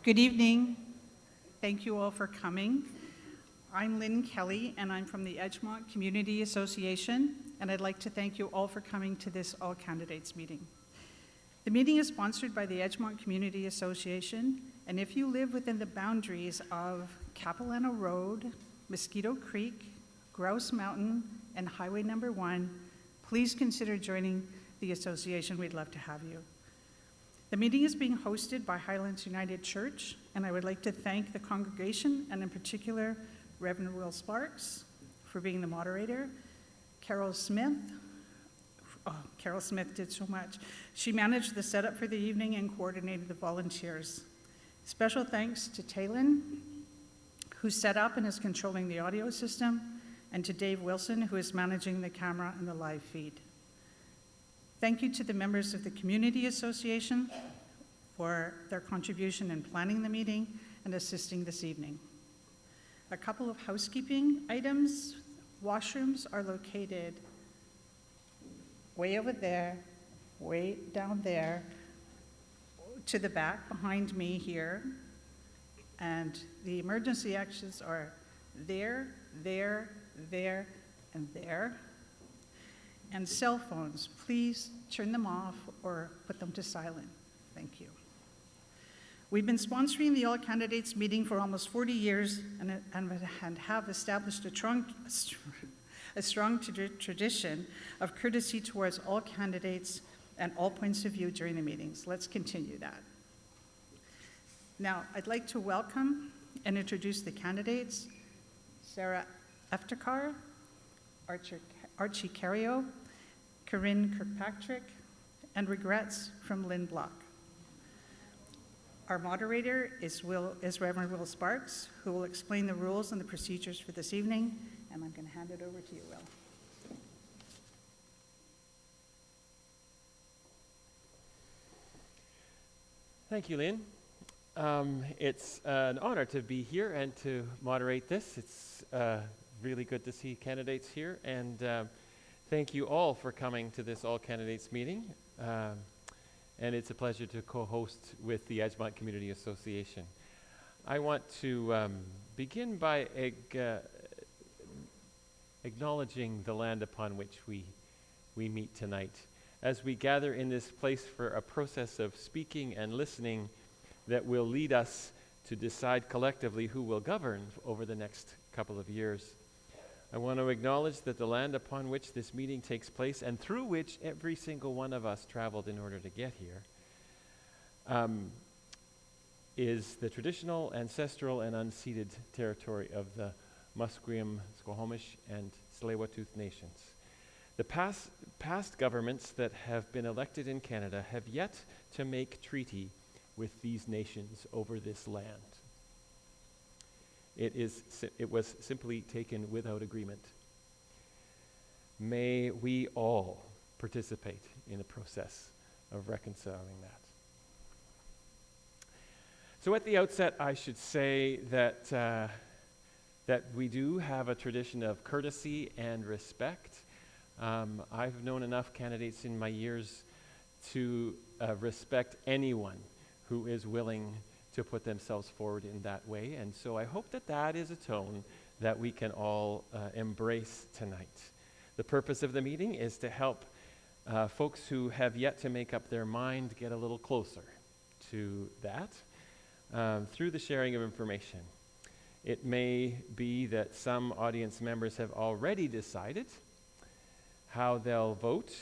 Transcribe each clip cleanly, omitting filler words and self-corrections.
Good evening. Thank you all for coming. I'm Lynne Kelly, and I'm from the Edgemont Community Association, and I'd like to thank you all for coming to this all candidates meeting. The meeting is sponsored by the Edgemont Community Association, and if you live within the boundaries of Capilano Road, Mosquito Creek, Grouse Mountain, and Highway Number 1, please consider joining the association. We'd love to have you. The meeting is being hosted by Highlands United Church, and I would like to thank the congregation, and in particular, Reverend Will Sparks for being the moderator. Carol Smith did so much. She managed the setup for the evening and coordinated the volunteers. Special thanks to Taylin, who set up and is controlling the audio system, and to Dave Wilson, who is managing the camera and the live feed. Thank you to the members of the Community Association for their contribution in planning the meeting and assisting this evening. A couple of housekeeping items. Washrooms are located way over there, way down there, to the back behind me here. And the emergency exits are there, there, there, and there. And cell phones, please turn them off or put them to silent. Thank you. We've been sponsoring the All Candidates meeting for almost 40 years and have established a strong tradition of courtesy towards all candidates and all points of view during the meetings. Let's continue that. Now, I'd like to welcome and introduce the candidates: Sara Eftekhar, Archie Kaario, Karin Kirkpatrick, and regrets from Lynne Block. Our moderator is Reverend Will Sparks, who will explain the rules and the procedures for this evening, and I'm going to hand it over to you, Will. Thank you, Lynne. It's an honor to be here and to moderate this. It's really good to see candidates here, and thank you all for coming to this all candidates meeting. And it's a pleasure to co-host with the Edgemont Community Association. I want to begin by acknowledging the land upon which we meet tonight. As we gather in this place for a process of speaking and listening that will lead us to decide collectively who will govern over the next couple of years. I want to acknowledge that the land upon which this meeting takes place and through which every single one of us traveled in order to get here is the traditional, ancestral, and unceded territory of the Musqueam, Squamish, and Tsleil-Waututh nations. The past governments that have been elected in Canada have yet to make treaty with these nations over this land. It was simply taken without agreement. May we all participate in the process of reconciling that. So at the outset, I should say that we do have a tradition of courtesy and respect. I've known enough candidates in my years to respect anyone who is willing to put themselves forward in that way. And so I hope that that is a tone that we can all embrace tonight. The purpose of the meeting is to help folks who have yet to make up their mind get a little closer to that through the sharing of information. It may be that some audience members have already decided how they'll vote,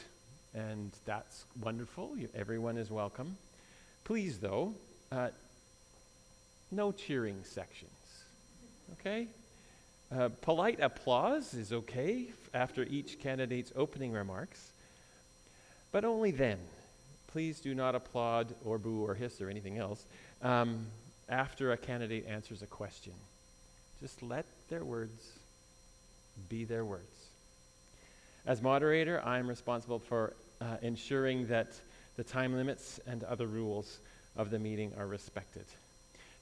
and that's wonderful. Everyone is welcome. Please, though, no cheering sections, okay? Polite applause is okay after each candidate's opening remarks, but only then. Please do not applaud or boo or hiss or anything else after a candidate answers a question. Just let their words be their words. As moderator, I am responsible for ensuring that the time limits and other rules of the meeting are respected.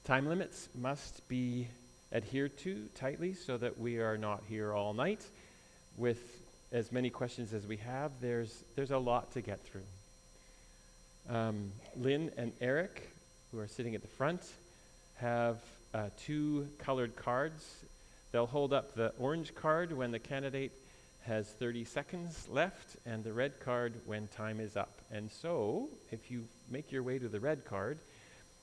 Time limits must be adhered to tightly so that we are not here all night with as many questions as we have. There's a lot to get through. Lynne and Eric, who are sitting at the front, have 2 colored cards. They'll hold up the orange card when the candidate has 30 seconds left, and the red card when time is up. And so, if you make your way to the red card,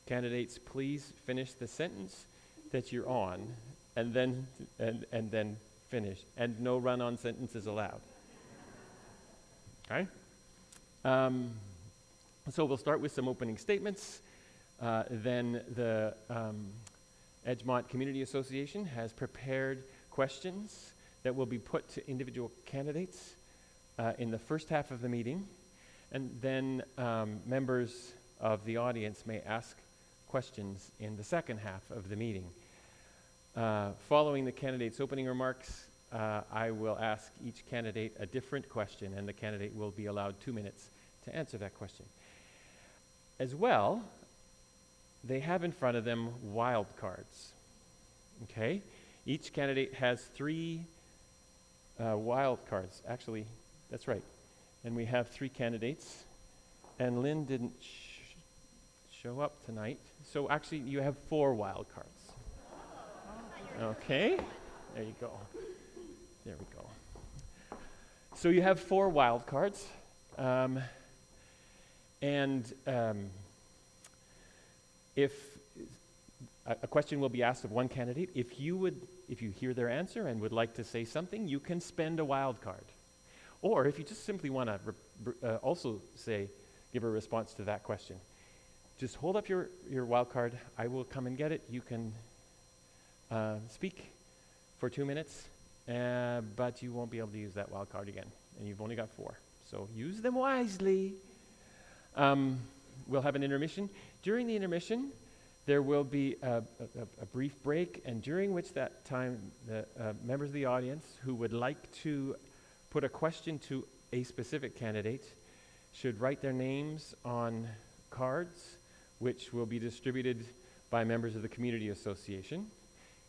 candidates, please finish the sentence that you're on, and then finish. And no run-on sentences allowed. Okay? So we'll start with some opening statements. Then the Edgemont Community Association has prepared questions that will be put to individual candidates in the first half of the meeting. And then members of the audience may ask questions in the second half of the meeting. Following the candidate's opening remarks, I will ask each candidate a different question, and the candidate will be allowed 2 minutes to answer that question. As well, they have in front of them wild cards. Okay? Each candidate has 3 wild cards. Actually, that's right. And we have 3 candidates. And Lynne didn't show up tonight. So actually, you have 4 wild cards. Okay? There you go. There we go. So you have 4 wild cards. If a question will be asked of one candidate, if you hear their answer and would like to say something, you can spend a wild card. Or if you just simply want to also give a response to that question, just hold up your wild card. I will come and get it. You can speak for 2 minutes, but you won't be able to use that wild card again. And you've only got 4. So use them wisely. We'll have an intermission. During the intermission, there will be a brief break, and during which that time, the members of the audience who would like to put a question to a specific candidate should write their names on cards, which will be distributed by members of the Community Association.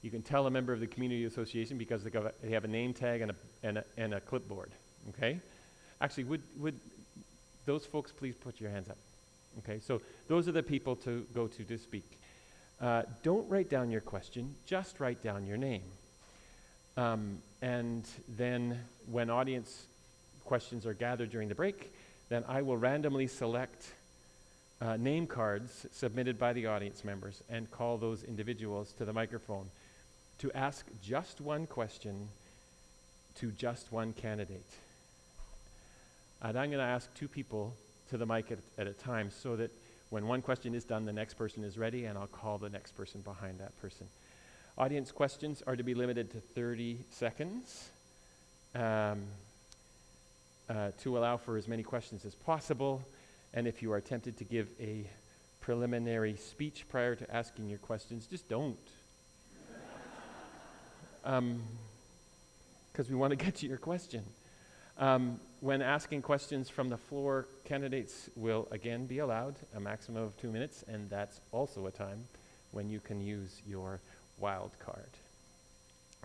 You can tell a member of the Community Association because they have a name tag and a clipboard. Okay? Actually, would those folks please put your hands up? Okay, so those are the people to go to speak. Don't write down your question, just write down your name. And then when audience questions are gathered during the break, then I will randomly select name cards submitted by the audience members and call those individuals to the microphone to ask just one question to just one candidate. And I'm going to ask 2 people to the mic at a time so that when one question is done, the next person is ready, and I'll call the next person behind that person. Audience questions are to be limited to 30 seconds to allow for as many questions as possible. And if you are tempted to give a preliminary speech prior to asking your questions, just don't. Because we want to get to your question. When asking questions from the floor, candidates will again be allowed a maximum of 2 minutes, and that's also a time when you can use your wild card.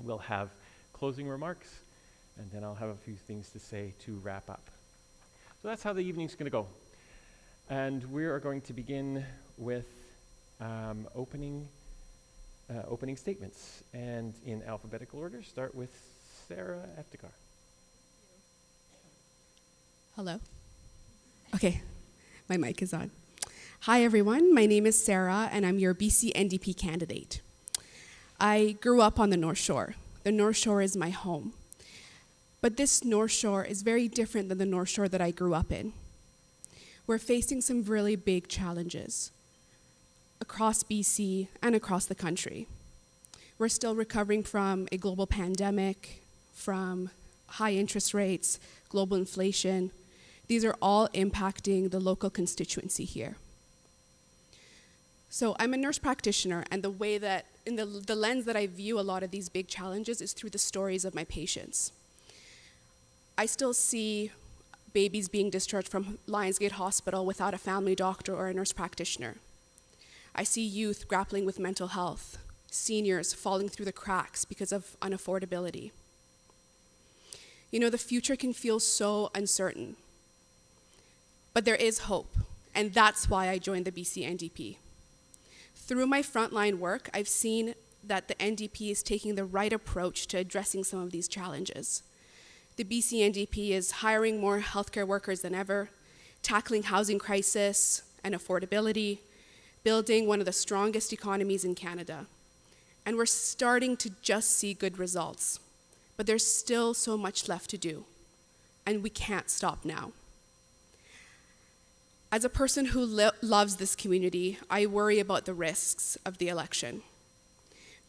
We'll have closing remarks, and then I'll have a few things to say to wrap up. So that's how the evening's going to go. And we are going to begin with opening statements, and in alphabetical order, start with Sara Eftekhar. Hello. Okay, my mic is on. Hi everyone, my name is Sara and I'm your BC NDP candidate. I grew up on the North Shore. The North Shore is my home. But this North Shore is very different than the North Shore that I grew up in. We're facing some really big challenges across BC and across the country. We're still recovering from a global pandemic, from high interest rates, global inflation. These are all impacting the local constituency here. So I'm a nurse practitioner, and the way that, in the lens that I view a lot of these big challenges is through the stories of my patients. I still see babies being discharged from Lionsgate Hospital without a family doctor or a nurse practitioner. I see youth grappling with mental health, seniors falling through the cracks because of unaffordability. You know, the future can feel so uncertain. But there is hope, and that's why I joined the BC NDP. Through my frontline work, I've seen that the NDP is taking the right approach to addressing some of these challenges. The BC NDP is hiring more healthcare workers than ever, tackling housing crisis and affordability, building one of the strongest economies in Canada. And we're starting to just see good results. But there's still so much left to do, and we can't stop now. As a person who loves this community, I worry about the risks of the election.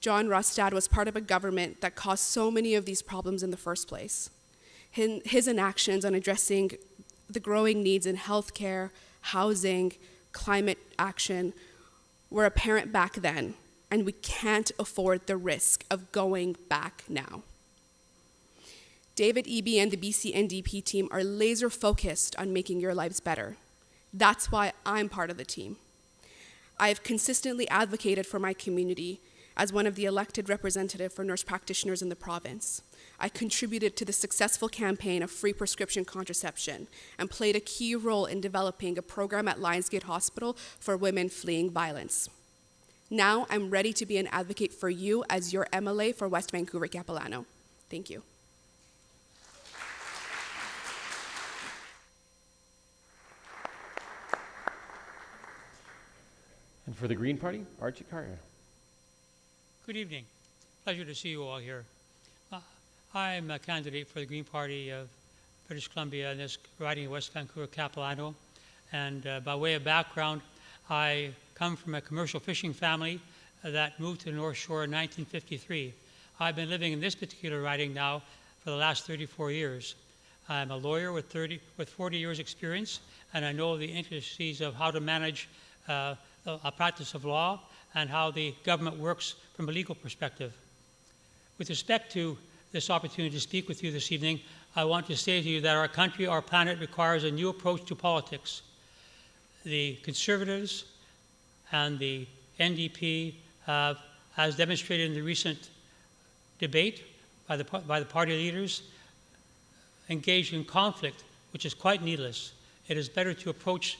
John Rustad was part of a government that caused so many of these problems in the first place. His inactions on addressing the growing needs in healthcare, housing, climate action were apparent back then, and we can't afford the risk of going back now. David Eby and the BC NDP team are laser focused on making your lives better. That's why I'm part of the team. I have consistently advocated for my community as one of the elected representatives for nurse practitioners in the province. I contributed to the successful campaign of free prescription contraception and played a key role in developing a program at Lionsgate Hospital for women fleeing violence. Now I'm ready to be an advocate for you as your MLA for West Vancouver Capilano. Thank you. And for the Green Party, Archie Kaario. Good evening. Pleasure to see you all here. I'm a candidate for the Green Party of British Columbia in this riding of West Vancouver Capilano. And by way of background, I come from a commercial fishing family that moved to the North Shore in 1953. I've been living in this particular riding now for the last 34 years. I'm a lawyer with 40 years experience, and I know the intricacies of how to manage a practice of law and how the government works from a legal perspective. With respect to this opportunity to speak with you this evening, I want to say to you that our country, our planet, requires a new approach to politics. The Conservatives and the NDP have, as demonstrated in the recent debate by the party leaders, engaged in conflict, which is quite needless. It is better to approach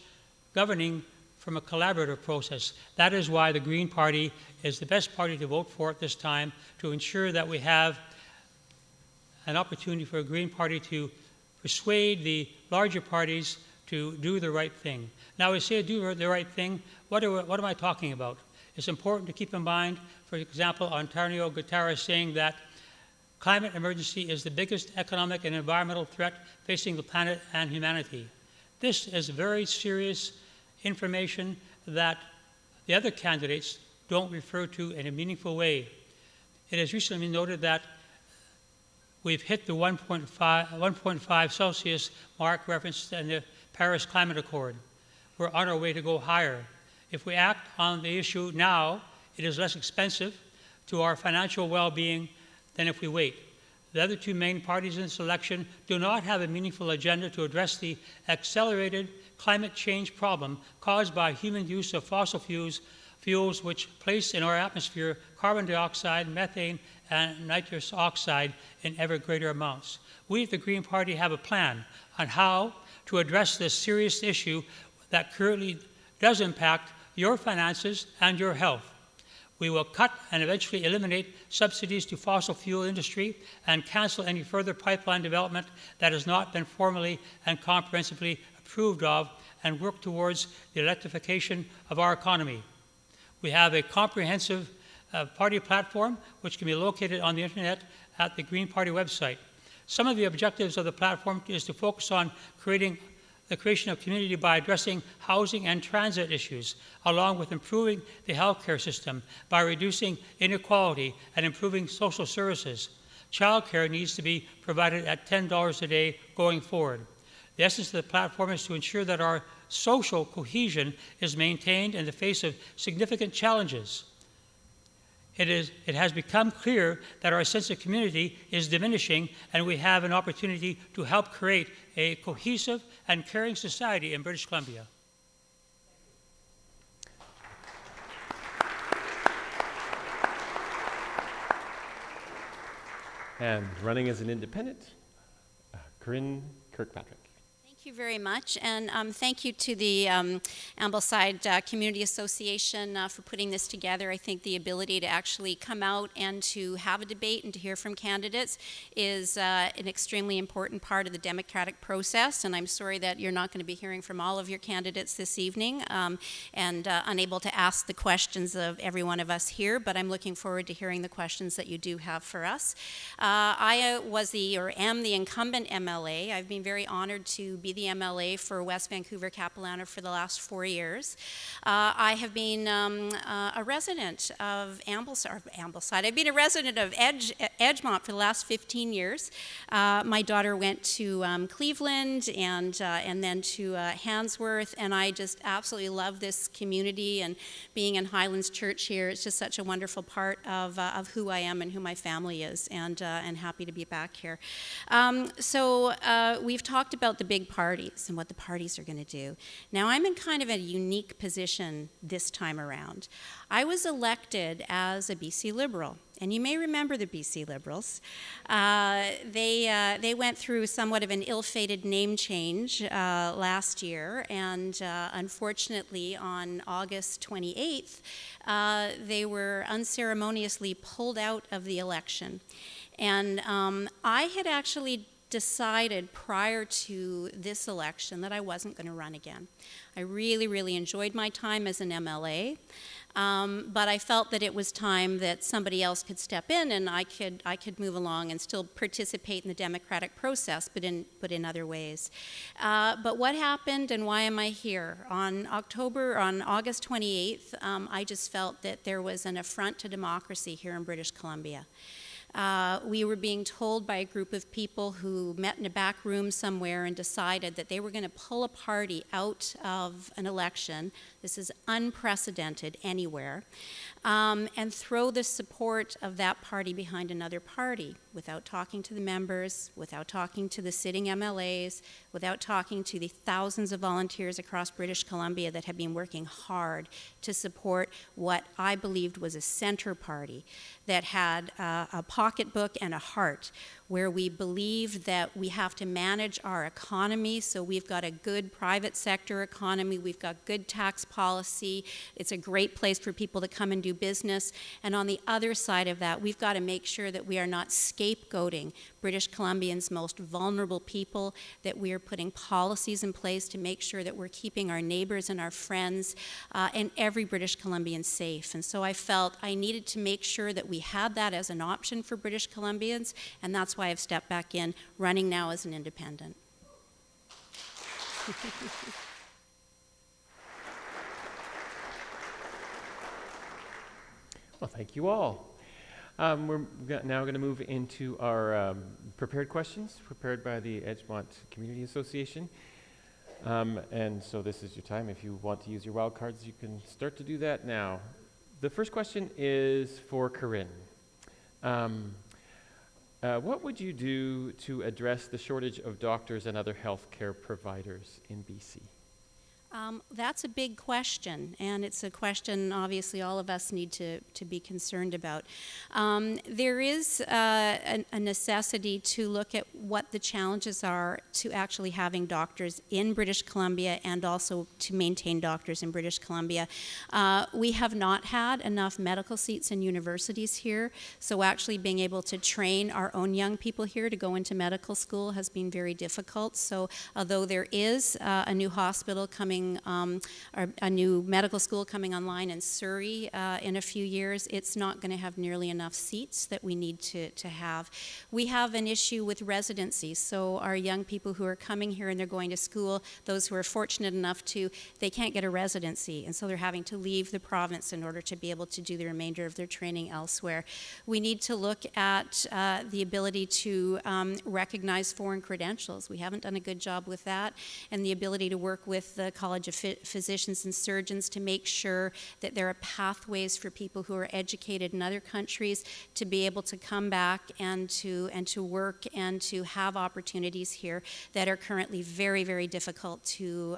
governing from a collaborative process. That is why the Green Party is the best party to vote for at this time, to ensure that we have an opportunity for a Green Party to persuade the larger parties to do the right thing. Now, I say do the right thing. What am I talking about? It's important to keep in mind, for example, Antonio Guterres saying that climate emergency is the biggest economic and environmental threat facing the planet and humanity. This is very serious information that the other candidates don't refer to in a meaningful way. It has recently been noted that we've hit the 1.5 Celsius mark referenced in the Paris Climate Accord. We're on our way to go higher. If we act on the issue now, it is less expensive to our financial well-being than if we wait. The other two main parties in this election do not have a meaningful agenda to address the accelerated climate change problem caused by human use of fossil fuels which place in our atmosphere carbon dioxide, methane, and nitrous oxide in ever greater amounts. We at the Green Party have a plan on how to address this serious issue that currently does impact your finances and your health. We will cut and eventually eliminate subsidies to fossil fuel industry and cancel any further pipeline development that has not been formally and comprehensively approved of, and work towards the electrification of our economy. We have a comprehensive party platform which can be located on the internet at the Green Party website. Some of the objectives of the platform is to focus on the creation of community by addressing housing and transit issues, along with improving the healthcare system by reducing inequality and improving social services. Childcare needs to be provided at $10 a day going forward. The essence of the platform is to ensure that our social cohesion is maintained in the face of significant challenges. It has become clear that our sense of community is diminishing, and we have an opportunity to help create a cohesive and caring society in British Columbia. And running as an independent, Karin Kirkpatrick. Thank Thank you very much, and thank you to the Ambleside Community Association for putting this together. I think the ability to actually come out and to have a debate and to hear from candidates is an extremely important part of the democratic process, and I'm sorry that you're not going to be hearing from all of your candidates this evening and unable to ask the questions of every one of us here, but I'm looking forward to hearing the questions that you do have for us. I am the incumbent MLA. I've been very honored to be the MLA for West Vancouver Capilano for the last 4 years. I have been a resident of Ambleside. I've been a resident of Edgemont for the last 15 years. My daughter went to Cleveland and then to Handsworth, and I just absolutely love this community, and being in Highlands Church here, it's just such a wonderful part of who I am and who my family is, and happy to be back here. So we've talked about the big parties and what the parties are going to do. Now, I'm in kind of a unique position this time around. I was elected as a BC Liberal, and you may remember the BC Liberals. They went through somewhat of an ill-fated name change last year, and unfortunately on August 28th, they were unceremoniously pulled out of the election. And I had actually decided prior to this election that I wasn't going to run again. I really, really enjoyed my time as an MLA, but I felt that it was time that somebody else could step in and I could move along and still participate in the democratic process, but in other ways. But what happened and why am I here? On August 28th, I just felt that there was an affront to democracy here in British Columbia. We were being told by a group of people who met in a back room somewhere and decided that they were going to pull a party out of an election. This is unprecedented anywhere. And throw the support of that party behind another party without talking to the members, without talking to the sitting MLAs, without talking to the thousands of volunteers across British Columbia that have been working hard to support what I believed was a center party that had a pocketbook and a heart, where we believe that we have to manage our economy, so we've got a good private sector economy, we've got good tax policy, it's a great place for people to come and do business, and on the other side of that, we've got to make sure that we are not scapegoating British Columbians' most vulnerable people, that we are putting policies in place to make sure that we're keeping our neighbors and our friends and every British Columbian safe. And so I felt I needed to make sure that we had that as an option for British Columbians, and that's why I've stepped back in, running now as an independent. Well, thank you all. We're now going to move into our prepared questions, prepared by the Edgemont Community Association. And so this is your time. If you want to use your wild cards, you can start to do that now. The first question is for Karin. What would you do to address the shortage of doctors and other healthcare providers in BC? That's a big question, and it's a question obviously all of us need to be concerned about. There is a necessity to look at what the challenges are to actually having doctors in British Columbia and also to maintain doctors in British Columbia. We have not had enough medical seats in universities here, so actually being able to train our own young people here to go into medical school has been very difficult. So although there is a new hospital coming, or a new medical school coming online in Surrey in a few years, it's not going to have nearly enough seats that we need to have. We have an issue with residency, so our young people who are coming here and they're going to school, those who are fortunate enough to, they can't get a residency, and so they're having to leave the province in order to be able to do the remainder of their training elsewhere. We need to look at the ability to recognize foreign credentials. We haven't done a good job with that, and the ability to work with the College College of Physicians and Surgeons to make sure that there are pathways for people who are educated in other countries to be able to come back and to work and to have opportunities here that are currently very, very difficult to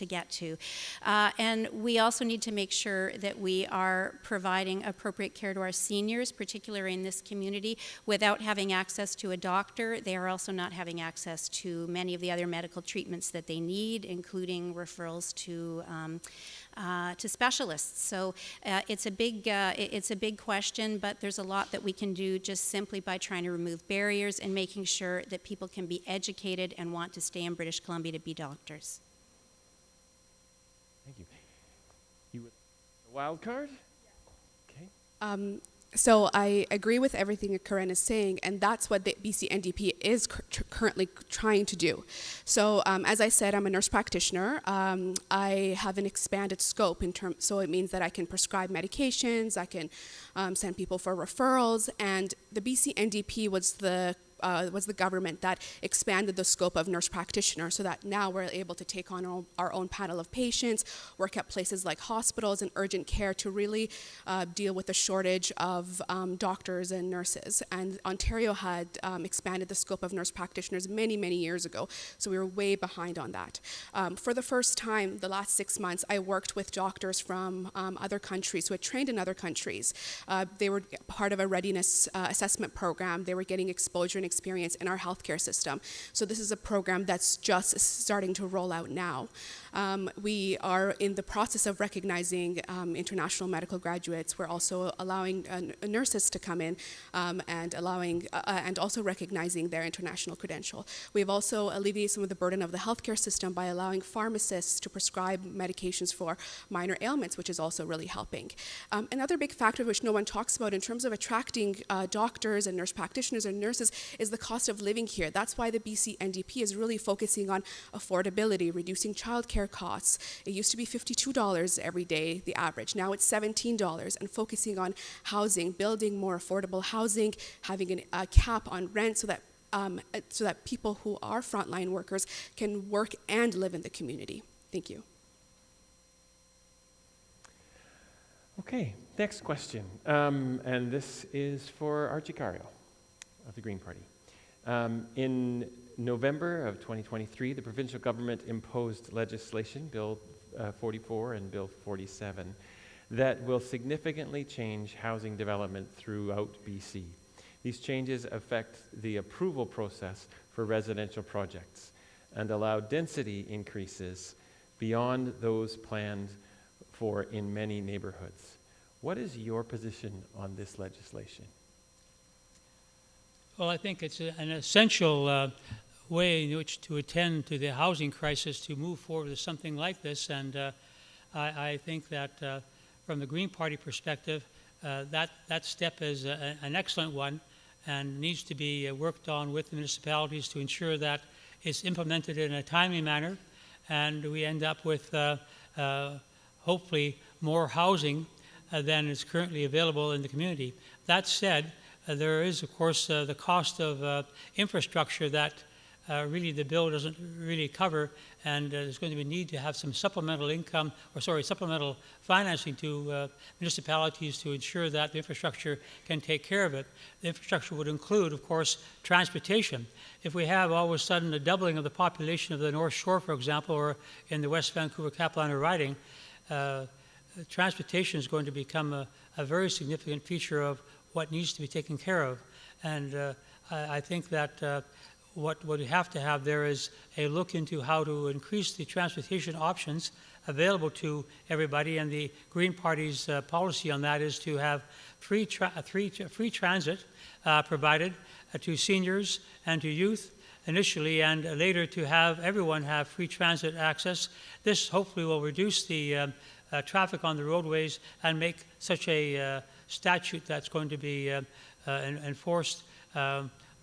get to. And we also need to make sure that we are providing appropriate care to our seniors, particularly in this community, without having access to a doctor. They are also not having access to many of the other medical treatments that they need, including referrals to specialists. So it's a big question, but there's a lot that we can do just simply by trying to remove barriers and making sure that people can be educated and want to stay in British Columbia to be doctors. Thank you. You with a wild card? Okay. So I agree with everything that Karin is saying, and that's what the BC NDP is currently trying to do. So as I said, I'm a nurse practitioner. I have an expanded scope so it means that I can prescribe medications, I can send people for referrals, and the BC NDP was the government that expanded the scope of nurse practitioner so that now we're able to take on our own panel of patients, work at places like hospitals and urgent care to really deal with the shortage of doctors and nurses. And Ontario had expanded the scope of nurse practitioners many, many years ago, so we were way behind on that. For the first time, the last 6 months, I worked with doctors from other countries who had trained in other countries. They were part of a readiness assessment program. They were getting exposure and experience in our healthcare system. So this is a program that's just starting to roll out now. We are in the process of recognizing international medical graduates. We're also allowing nurses to come in and also recognizing their international credential. We've also alleviated some of the burden of the healthcare system by allowing pharmacists to prescribe medications for minor ailments, which is also really helping. Another big factor which no one talks about in terms of attracting doctors and nurse practitioners and nurses is the cost of living here. That's why the BC NDP is really focusing on affordability, reducing childcare costs. It used to be $52 every day, the average. Now it's $17, and focusing on housing, building more affordable housing, having a cap on rent so that people who are frontline workers can work and live in the community. Thank you. Okay, next question. And this is for Archie Kaario of the Green Party. In November of 2023, the provincial government imposed legislation, Bill 44 and Bill 47, that will significantly change housing development throughout BC. These changes affect the approval process for residential projects and allow density increases beyond those planned for in many neighborhoods. What is your position on this legislation? Well, I think it's an essential way in which to attend to the housing crisis to move forward with something like this. And I think that from the Green Party perspective, that step is an excellent one and needs to be worked on with the municipalities to ensure that it's implemented in a timely manner and we end up with hopefully more housing than is currently available in the community. That said, there is, of course, the cost of infrastructure that really the bill doesn't really cover, and there's going to be a need to have some supplemental financing to municipalities to ensure that the infrastructure can take care of it. The infrastructure would include, of course, transportation. If we have all of a sudden a doubling of the population of the North Shore, for example, or in the West Vancouver-Capilano riding, transportation is going to become a very significant feature of what needs to be taken care of. And I think that what we have to have there is a look into how to increase the transportation options available to everybody, and the Green Party's policy on that is to have free transit provided to seniors and to youth initially, and later to have everyone have free transit access. This hopefully will reduce the traffic on the roadways and make such a statute that's going to be enforced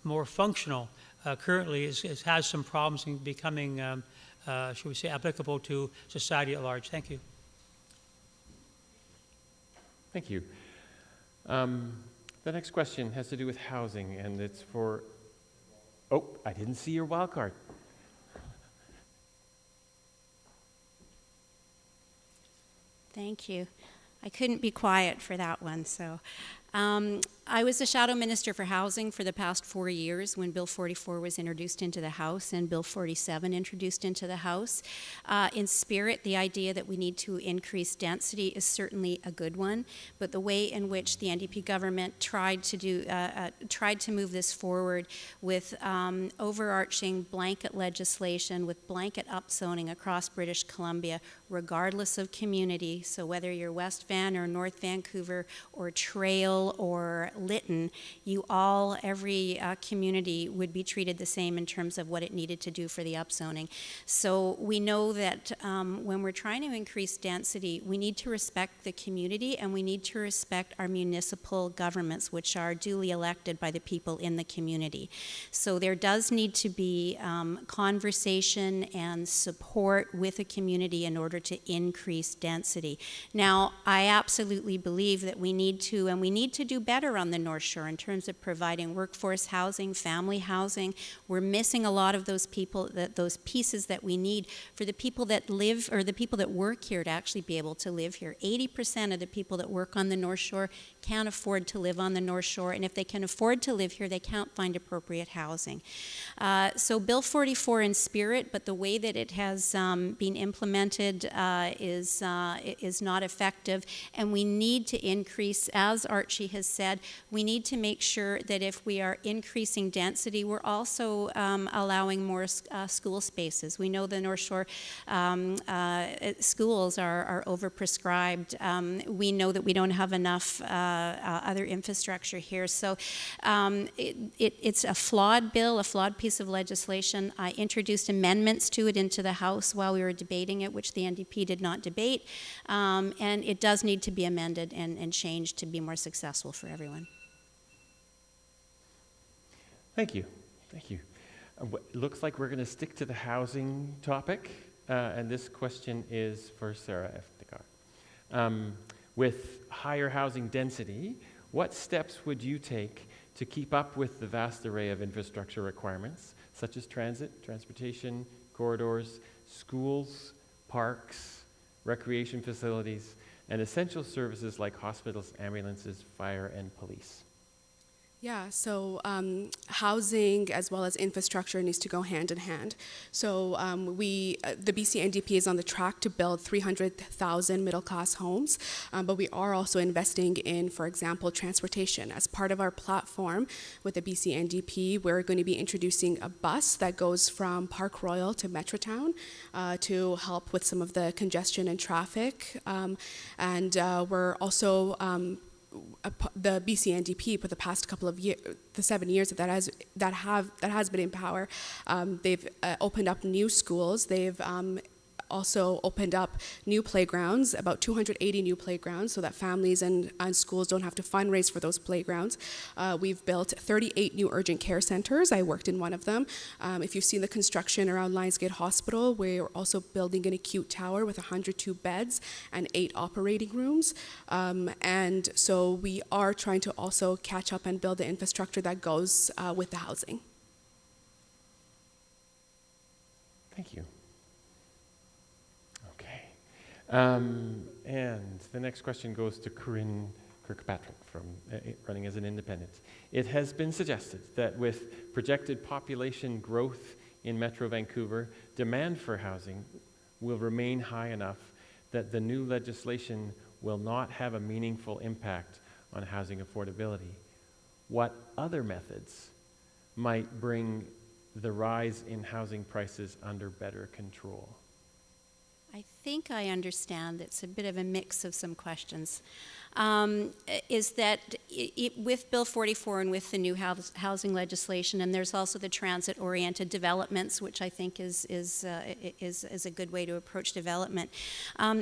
more functional. Currently, it has some problems in becoming, should we say, applicable to society at large. Thank you. Thank you. The next question has to do with housing, and it's for... Oh, I didn't see your wild card. Thank you. I couldn't be quiet for that one, so. I was the shadow minister for housing for the past 4 years when Bill 44 was introduced into the House and Bill 47 introduced into the House. In spirit, the idea that we need to increase density is certainly a good one, but the way in which the NDP government tried to move this forward with overarching blanket legislation, with blanket upzoning across British Columbia, regardless of community, so whether you're West Van or North Vancouver or Trail or Lytton, every community would be treated the same in terms of what it needed to do for the upzoning. So we know that when we're trying to increase density, we need to respect the community and we need to respect our municipal governments, which are duly elected by the people in the community. So there does need to be conversation and support with the community in order to increase density. Now, I absolutely believe that we need to do better on the North Shore in terms of providing workforce housing, family housing. We're missing a lot of those pieces that we need for the people that live or the people that work here to actually be able to live here. 80% of the people that work on the North Shore can't afford to live on the North Shore, and if they can afford to live here, they can't find appropriate housing. So Bill 44 in spirit, but the way that it has been implemented is not effective, and we need to increase, as Archie has said, we need to make sure that if we are increasing density, we're also allowing more school spaces. We know the North Shore schools are overprescribed. We know that we don't have enough other infrastructure here. So it's a flawed bill, a flawed piece of legislation. I introduced amendments to it into the House while we were debating it, which the NDP did not debate. And it does need to be amended and changed to be more successful for everyone. Thank you. Thank you. It looks like we're going to stick to the housing topic, and this question is for Sara Eftekhar. With higher housing density, what steps would you take to keep up with the vast array of infrastructure requirements, such as transit, transportation, corridors, schools, parks, recreation facilities, and essential services like hospitals, ambulances, fire, and police? Yeah, so housing as well as infrastructure needs to go hand in hand. So the BC NDP is on the track to build 300,000 middle-class homes, but we are also investing in, for example, transportation. As part of our platform with the BC NDP, we're going to be introducing a bus that goes from Park Royal to Metrotown to help with some of the congestion and traffic. And we're also the BC NDP for the past couple of years, the 7 years that has been in power, they've opened up new schools. They've also opened up new playgrounds, about 280 new playgrounds, so that families and schools don't have to fundraise for those playgrounds. We've built 38 new urgent care centers. I worked in one of them. If you've seen the construction around Lionsgate Hospital, we're also building an acute tower with 102 beds and 8 operating rooms. And so we are trying to also catch up and build the infrastructure that goes with the housing. Thank you. And the next question goes to Karin Kirkpatrick from running as an independent. It has been suggested that with projected population growth in Metro Vancouver, demand for housing will remain high enough that the new legislation will not have a meaningful impact on housing affordability. What other methods might bring the rise in housing prices under better control? I think I understand. It's a bit of a mix of some questions. Is that with Bill 44 and with the new housing legislation, and there's also the transit-oriented developments, which I think is a good way to approach development,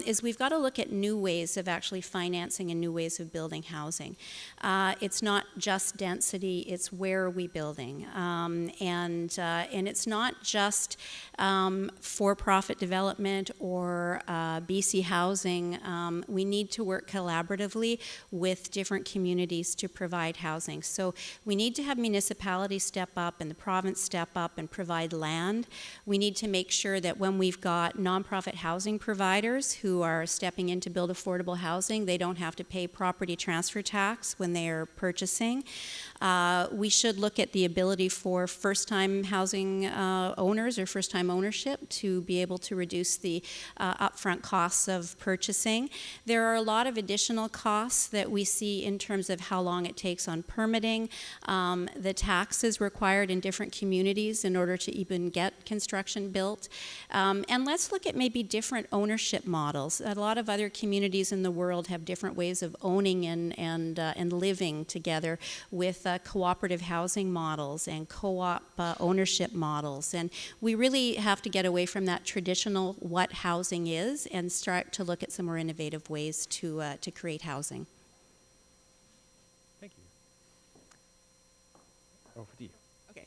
is we've got to look at new ways of actually financing and new ways of building housing. It's not just density, it's where are we building. And it's not just for-profit development or for BC Housing, we need to work collaboratively with different communities to provide housing. So we need to have municipalities step up and the province step up and provide land. We need to make sure that when we've got nonprofit housing providers who are stepping in to build affordable housing, they don't have to pay property transfer tax when they are purchasing. We should look at the ability for first-time housing owners or first-time ownership to be able to reduce the upfront costs of purchasing. There are a lot of additional costs that we see in terms of how long it takes on permitting, the taxes required in different communities in order to even get construction built. And let's look at maybe different ownership models. A lot of other communities in the world have different ways of owning and living together with cooperative housing models and co-op ownership models. And we really have to get away from that traditional what housing is and start to look at some more innovative ways to create housing. Thank you. Over to you. Okay.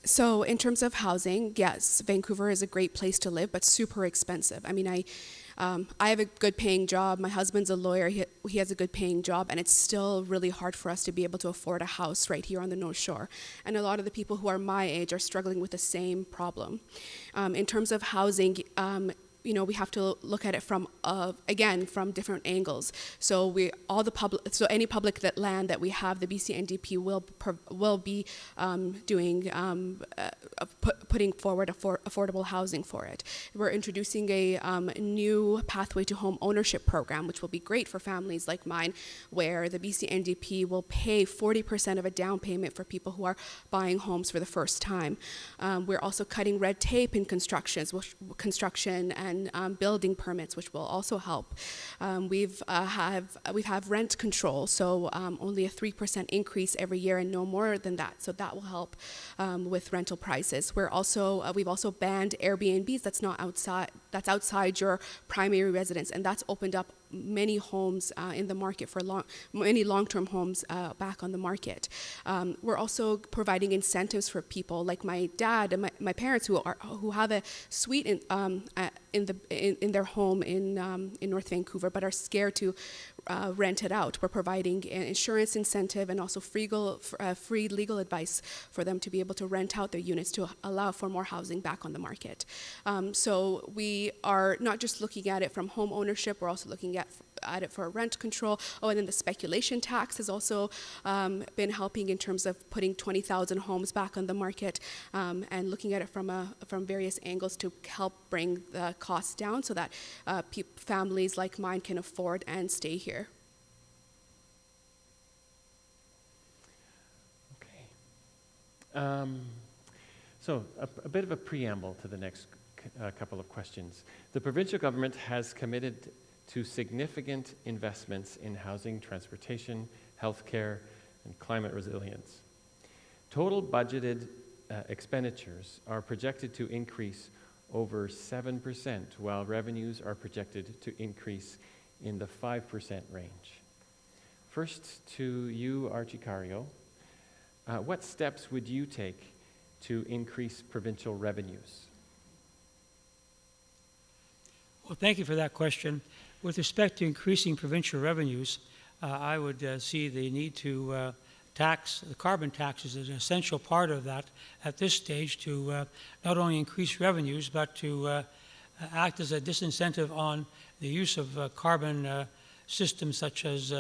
So in terms of housing, yes, Vancouver is a great place to live, but super expensive. I mean, I have a good paying job. My husband's a lawyer. He has a good paying job, and it's still really hard for us to be able to afford a house right here on the North Shore. And a lot of the people who are my age are struggling with the same problem. In terms of housing, we have to look at it from different angles. So any public land that we have, the BC NDP will be putting forward affordable housing for it. We're introducing a new pathway to home ownership program, which will be great for families like mine, where the BC NDP will pay 40% of a down payment for people who are buying homes for the first time. We're also cutting red tape in construction and building permits, which will also help. We've have rent control, so only a 3% increase every year and no more than that. So that will help with rental prices. We've also banned Airbnbs that's outside your primary residence, and that's opened up many homes in the market many long-term homes back on the market. We're also providing incentives for people like my dad and my parents who have a suite in their home in North Vancouver, but are scared to rent it out. We're providing an insurance incentive and also free legal advice for them to be able to rent out their units to allow for more housing back on the market. So we are not just looking at it from home ownership, we're also looking at it for rent control. Oh, and then the speculation tax has also been helping in terms of putting 20,000 homes back on the market and looking at it from various angles to help bring the costs down so that families like mine can afford and stay here. Okay. So a bit of a preamble to the next couple of questions. The provincial government has committed to significant investments in housing, transportation, healthcare, and climate resilience. Total budgeted expenditures are projected to increase over 7%, while revenues are projected to increase in the 5% range. First to you, Archie Kaario. What steps would you take to increase provincial revenues? Well, thank you for that question. With respect to increasing provincial revenues, I would see the need to tax the carbon taxes as an essential part of that at this stage to not only increase revenues, but to act as a disincentive on the use of carbon systems such as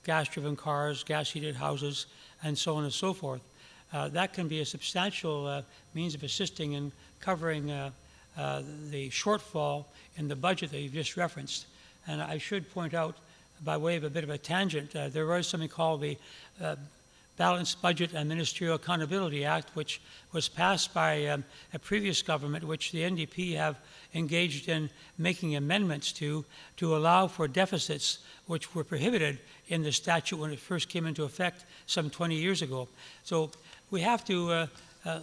gas-driven cars, gas-heated houses, and so on and so forth. That can be a substantial means of assisting in covering the shortfall in the budget that you've just referenced. And I should point out, by way of a bit of a tangent, there was something called the Balanced Budget and Ministerial Accountability Act, which was passed by a previous government, which the NDP have engaged in making amendments to allow for deficits which were prohibited in the statute when it first came into effect some 20 years ago. So we have to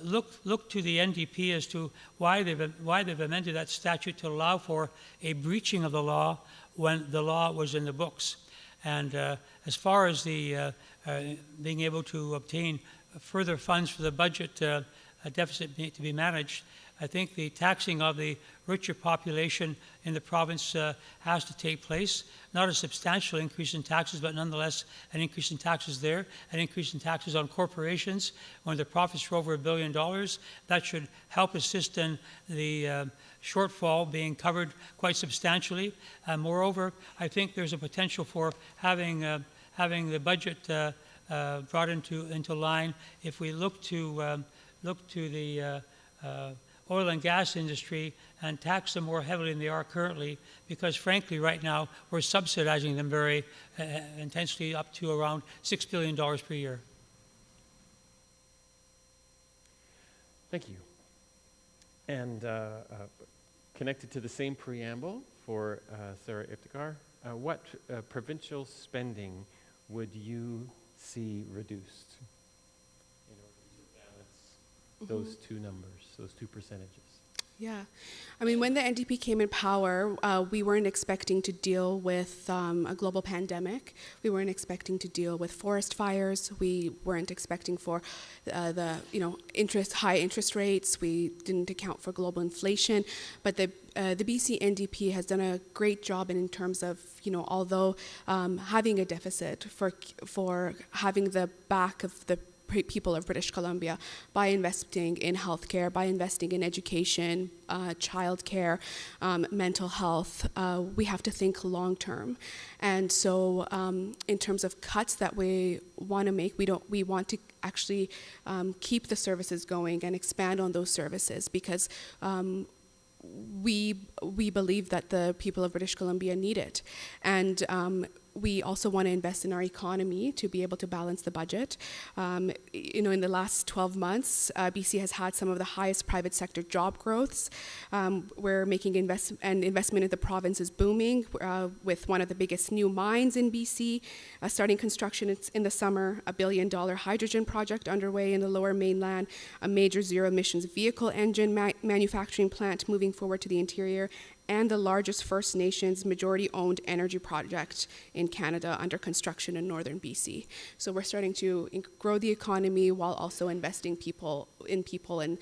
look to the NDP as to why they've amended that statute to allow for a breaching of the law when the law was in the books. And as far as the being able to obtain further funds for the budget deficit to be managed, I think the taxing of the richer population in the province has to take place. Not a substantial increase in taxes, but nonetheless an increase in taxes there, an increase in taxes on corporations. When the profits are over $1 billion, that should help assist in the shortfall being covered quite substantially. Moreover, I think there's a potential for having the budget brought into line if we look to the oil and gas industry and tax them more heavily than they are currently, because frankly right now we're subsidizing them very intensely up to around $6 billion per year. Thank you. And connected to the same preamble for Sara Eftekhar, what provincial spending would you see reduced in order to balance those two numbers, those two percentages? Yeah. I mean, when the NDP came in power, we weren't expecting to deal with a global pandemic. We weren't expecting to deal with forest fires. We weren't expecting for high interest rates. We didn't account for global inflation. But the BC NDP has done a great job in terms of, although having a deficit for having the back of the people of British Columbia by investing in healthcare, by investing in education, childcare, mental health. We have to think long term. And so in terms of cuts that we want to make, we want to actually keep the services going and expand on those services, because we believe that the people of British Columbia need it. And we also want to invest in our economy to be able to balance the budget. In the last 12 months, BC has had some of the highest private sector job growths. We're making investment in the province is booming, with one of the biggest new mines in BC starting construction in the summer, $1 billion hydrogen project underway in the Lower Mainland, a major zero emissions vehicle engine manufacturing plant moving forward to the interior, and the largest First Nations majority-owned energy project in Canada under construction in northern BC. So we're starting to grow the economy while also investing in people and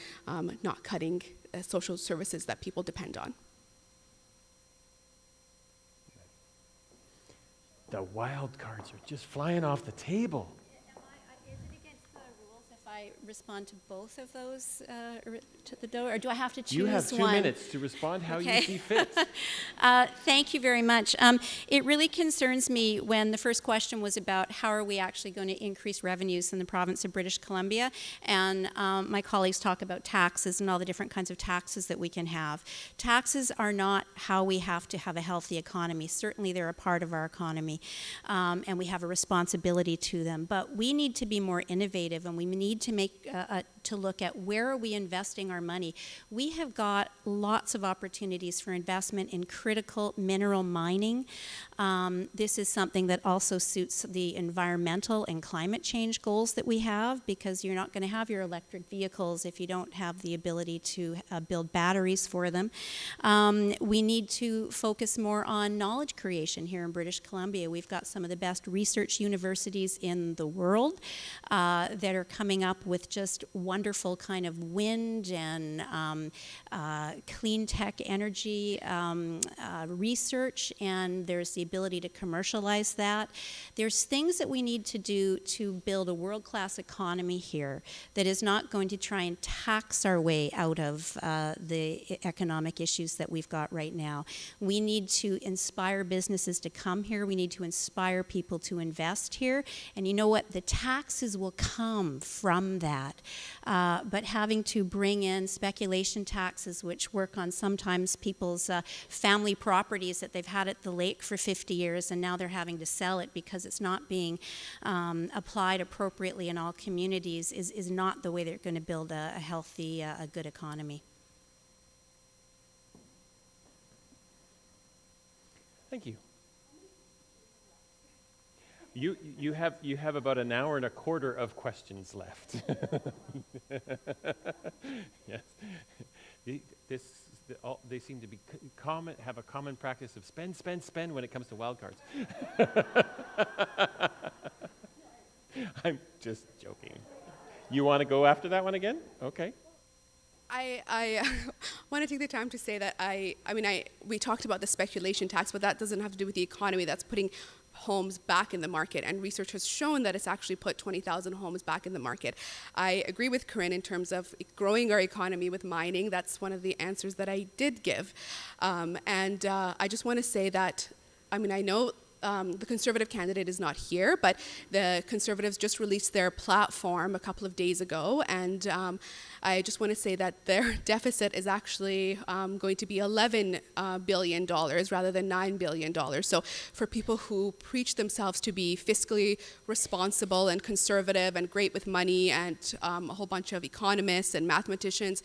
not cutting social services that people depend on. The wild cards are just flying off the table. Is it against the rules if I respond to both of those or do I have to choose one? You have 2 minutes to respond how you see fit. Thank you very much. It really concerns me when the first question was about how are we actually going to increase revenues in the province of British Columbia, and my colleagues talk about taxes and all the different kinds of taxes that we can have. Taxes are not how we have to have a healthy economy. Certainly they're a part of our economy, and we have a responsibility to them, but we need to be more innovative, and we need to make to look at where are we investing our money. We have got lots of opportunities for investment in critical mineral mining. This is something that also suits the environmental and climate change goals that we have, because you're not going to have your electric vehicles if you don't have the ability to build batteries for them. We need to focus more on knowledge creation here in British Columbia. We've got some of the best research universities in the world that are coming up with just wonderful kind of wind and clean tech energy research, and there's the ability to commercialize that. There's things that we need to do to build a world-class economy here that is not going to try and tax our way out of the economic issues that we've got right now. We need to inspire businesses to come here. We need to inspire people to invest here. And you know what? The taxes will come from that. But having to bring in speculation taxes, which work on sometimes people's family properties that they've had at the lake for 50 years, and now they're having to sell it because it's not being applied appropriately in all communities, is not the way they're going to build a healthy, a good economy. Thank you. You have about an hour and a quarter of questions left. Yes, they seem to be have a common practice of spend when it comes to wild cards. I'm just joking. You want to go after that one again? Okay. I want to take the time to say that we talked about the speculation tax, but that doesn't have to do with the economy. That's putting homes back in the market, and research has shown that it's actually put 20,000 homes back in the market. I agree with Karin in terms of growing our economy with mining. That's one of the answers that I did give. I just want to say that, I know the Conservative candidate is not here, but the Conservatives just released their platform a couple of days ago, and I just want to say that their deficit is actually going to be $11 billion rather than $9 billion. So for people who preach themselves to be fiscally responsible and conservative and great with money, and a whole bunch of economists and mathematicians,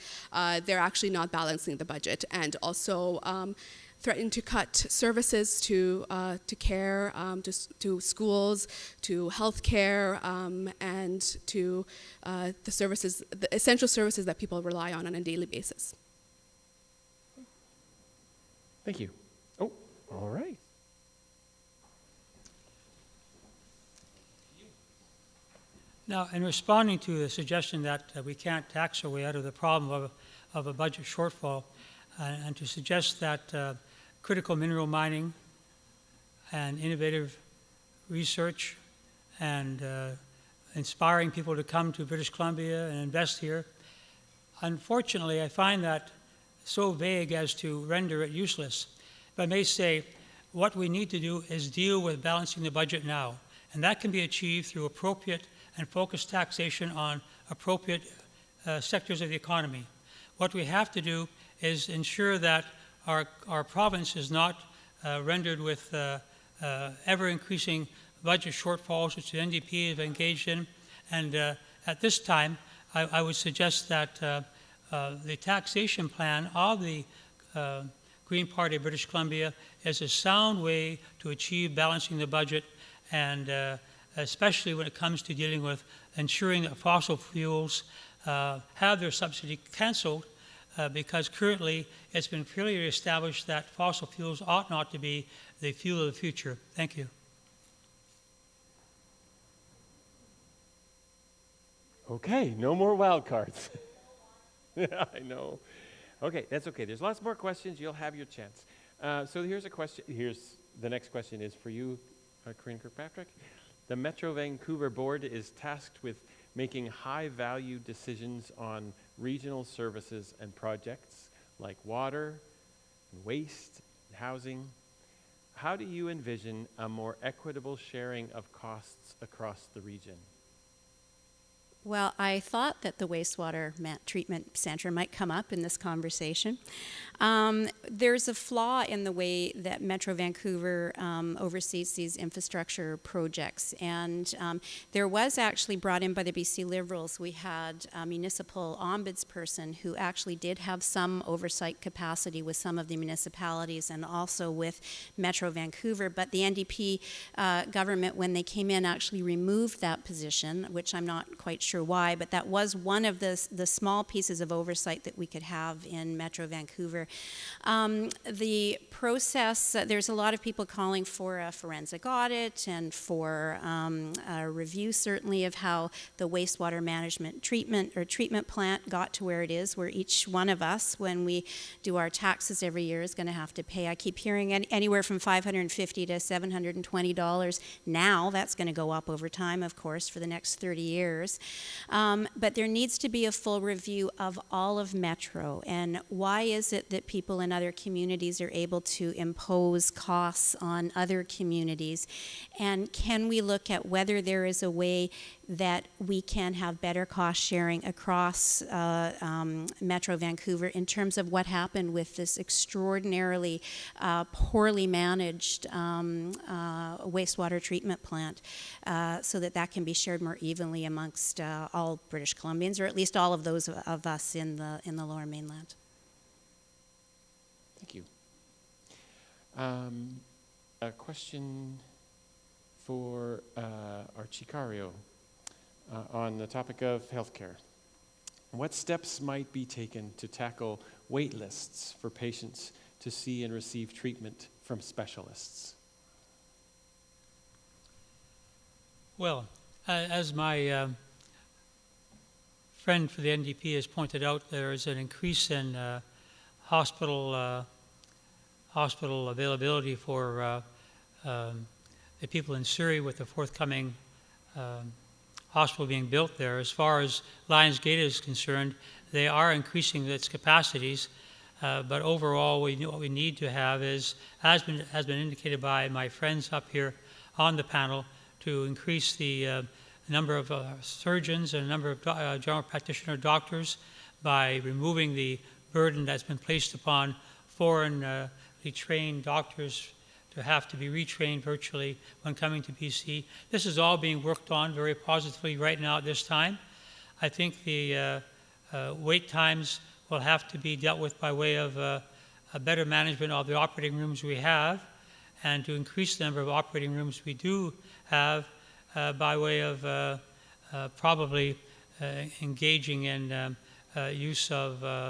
they're actually not balancing the budget, and also threatened to cut services to care, to schools, to healthcare, and to the essential services that people rely on a daily basis. Thank you. Oh, all right. Now, in responding to the suggestion that we can't tax our way out of the problem of a budget shortfall, and to suggest that critical mineral mining and innovative research and inspiring people to come to British Columbia and invest here, unfortunately, I find that so vague as to render it useless. If I may say, what we need to do is deal with balancing the budget now, and that can be achieved through appropriate and focused taxation on appropriate sectors of the economy. What we have to do is ensure that our province is not rendered with ever-increasing budget shortfalls, which the NDP have engaged in. And at this time, I would suggest that the taxation plan of the Green Party of British Columbia is a sound way to achieve balancing the budget, and especially when it comes to dealing with ensuring that fossil fuels have their subsidy cancelled, because currently it's been clearly established that fossil fuels ought not to be the fuel of the future. Thank you. Okay, no more wild cards. Yeah, I know. Okay, that's okay. There's lots more questions. You'll have your chance. So here's a question. Here's the next question is for you, Karin Kirkpatrick. The Metro Vancouver Board is tasked with making high-value decisions on regional services and projects like water, and waste, and housing. How do you envision a more equitable sharing of costs across the region? Well, I thought that the wastewater treatment center might come up in this conversation. There's a flaw in the way that Metro Vancouver oversees these infrastructure projects, and there was actually brought in by the BC Liberals. We had a municipal ombudsperson who actually did have some oversight capacity with some of the municipalities and also with Metro Vancouver, but the NDP government, when they came in, actually removed that position, which I'm not quite sure why, but that was one of the small pieces of oversight that we could have in Metro Vancouver. The process, there's a lot of people calling for a forensic audit and for a review certainly of how the wastewater management treatment plant got to where it is, where each one of us, when we do our taxes every year, is going to have to pay. I keep hearing anywhere from $550 to $720 now. That's going to go up over time, of course, for the next 30 years. But there needs to be a full review of all of Metro, and why is it that people in other communities are able to impose costs on other communities, and can we look at whether there is a way that we can have better cost sharing across Metro Vancouver in terms of what happened with this extraordinarily poorly managed wastewater treatment plant, so that can be shared more evenly amongst all British Columbians, or at least all of those of us in the Lower Mainland. Thank you. A question for Archie Kaario on the topic of healthcare. What steps might be taken to tackle wait lists for patients to see and receive treatment from specialists? Well, as my friend for the NDP has pointed out, there is an increase in hospital availability for the people in Surrey with the forthcoming hospital being built there. As far as Lions Gate is concerned, they are increasing its capacities, but overall what we need to have is, has been indicated by my friends up here on the panel, to increase the number of surgeons and a number of general practitioner doctors by removing the burden that's been placed upon foreignly trained doctors to have to be retrained virtually when coming to BC. This is all being worked on very positively right now at this time. I think the wait times will have to be dealt with by way of a better management of the operating rooms we have, and to increase the number of operating rooms we do have by way of probably engaging in use of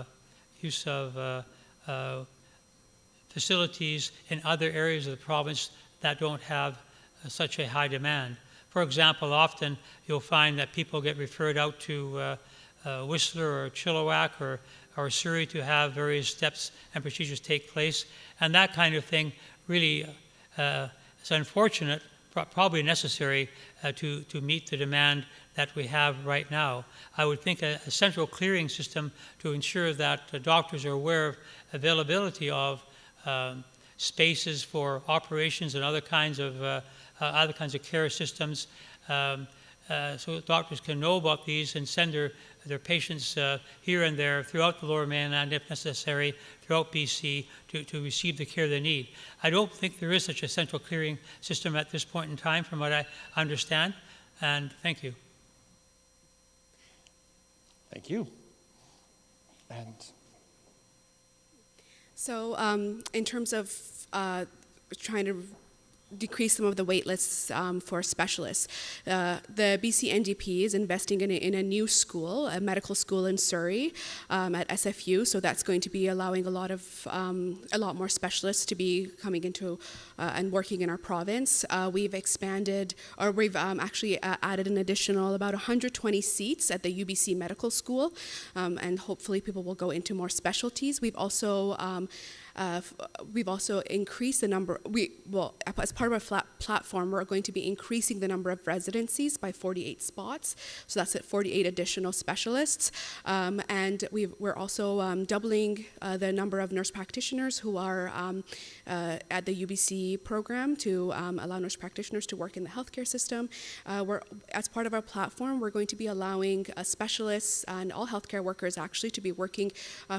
facilities in other areas of the province that don't have such a high demand. For example, often you'll find that people get referred out to Whistler or Chilliwack or Surrey to have various steps and procedures take place, and that kind of thing really is unfortunate, probably necessary to meet the demand that we have right now. I would think a central clearing system to ensure that the doctors are aware of availability of spaces for operations and other kinds of care systems, so that doctors can know about these and send their patients here and there throughout the Lower Mainland, if necessary, throughout BC to receive the care they need. I don't think there is such a central clearing system at this point in time, from what I understand, and thank you. Thank you. And So in terms of trying to decrease some of the wait lists for specialists, the BC NDP is investing in a new school, a medical school in Surrey at SFU. So that's going to be allowing a lot more specialists to be coming into and working in our province. We've expanded, or we've actually added an additional about 120 seats at the UBC Medical School, and hopefully people will go into more specialties. We've also increased the number, as part of our platform, we're going to be increasing the number of residencies by 48 spots. So that's at 48 additional specialists. And we're also doubling the number of nurse practitioners who are at the UBC program to allow nurse practitioners to work in the healthcare system. As part of our platform, we're going to be allowing specialists and all healthcare workers actually to be working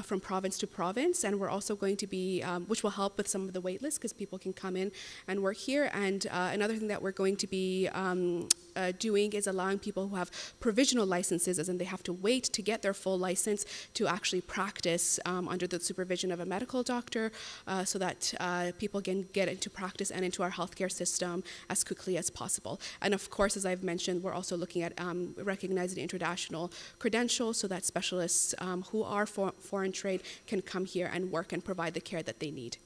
from province to province. And we're also going to be which will help with some of the wait lists, because people can come in and work here. And another thing that we're going to be doing is allowing people who have provisional licenses, as in they have to wait to get their full license, to actually practice under the supervision of a medical doctor, so that people can get into practice and into our healthcare system as quickly as possible. And of course, as I've mentioned, we're also looking at recognizing international credentials, so that specialists who are foreign trained can come here and work and provide the care that they need.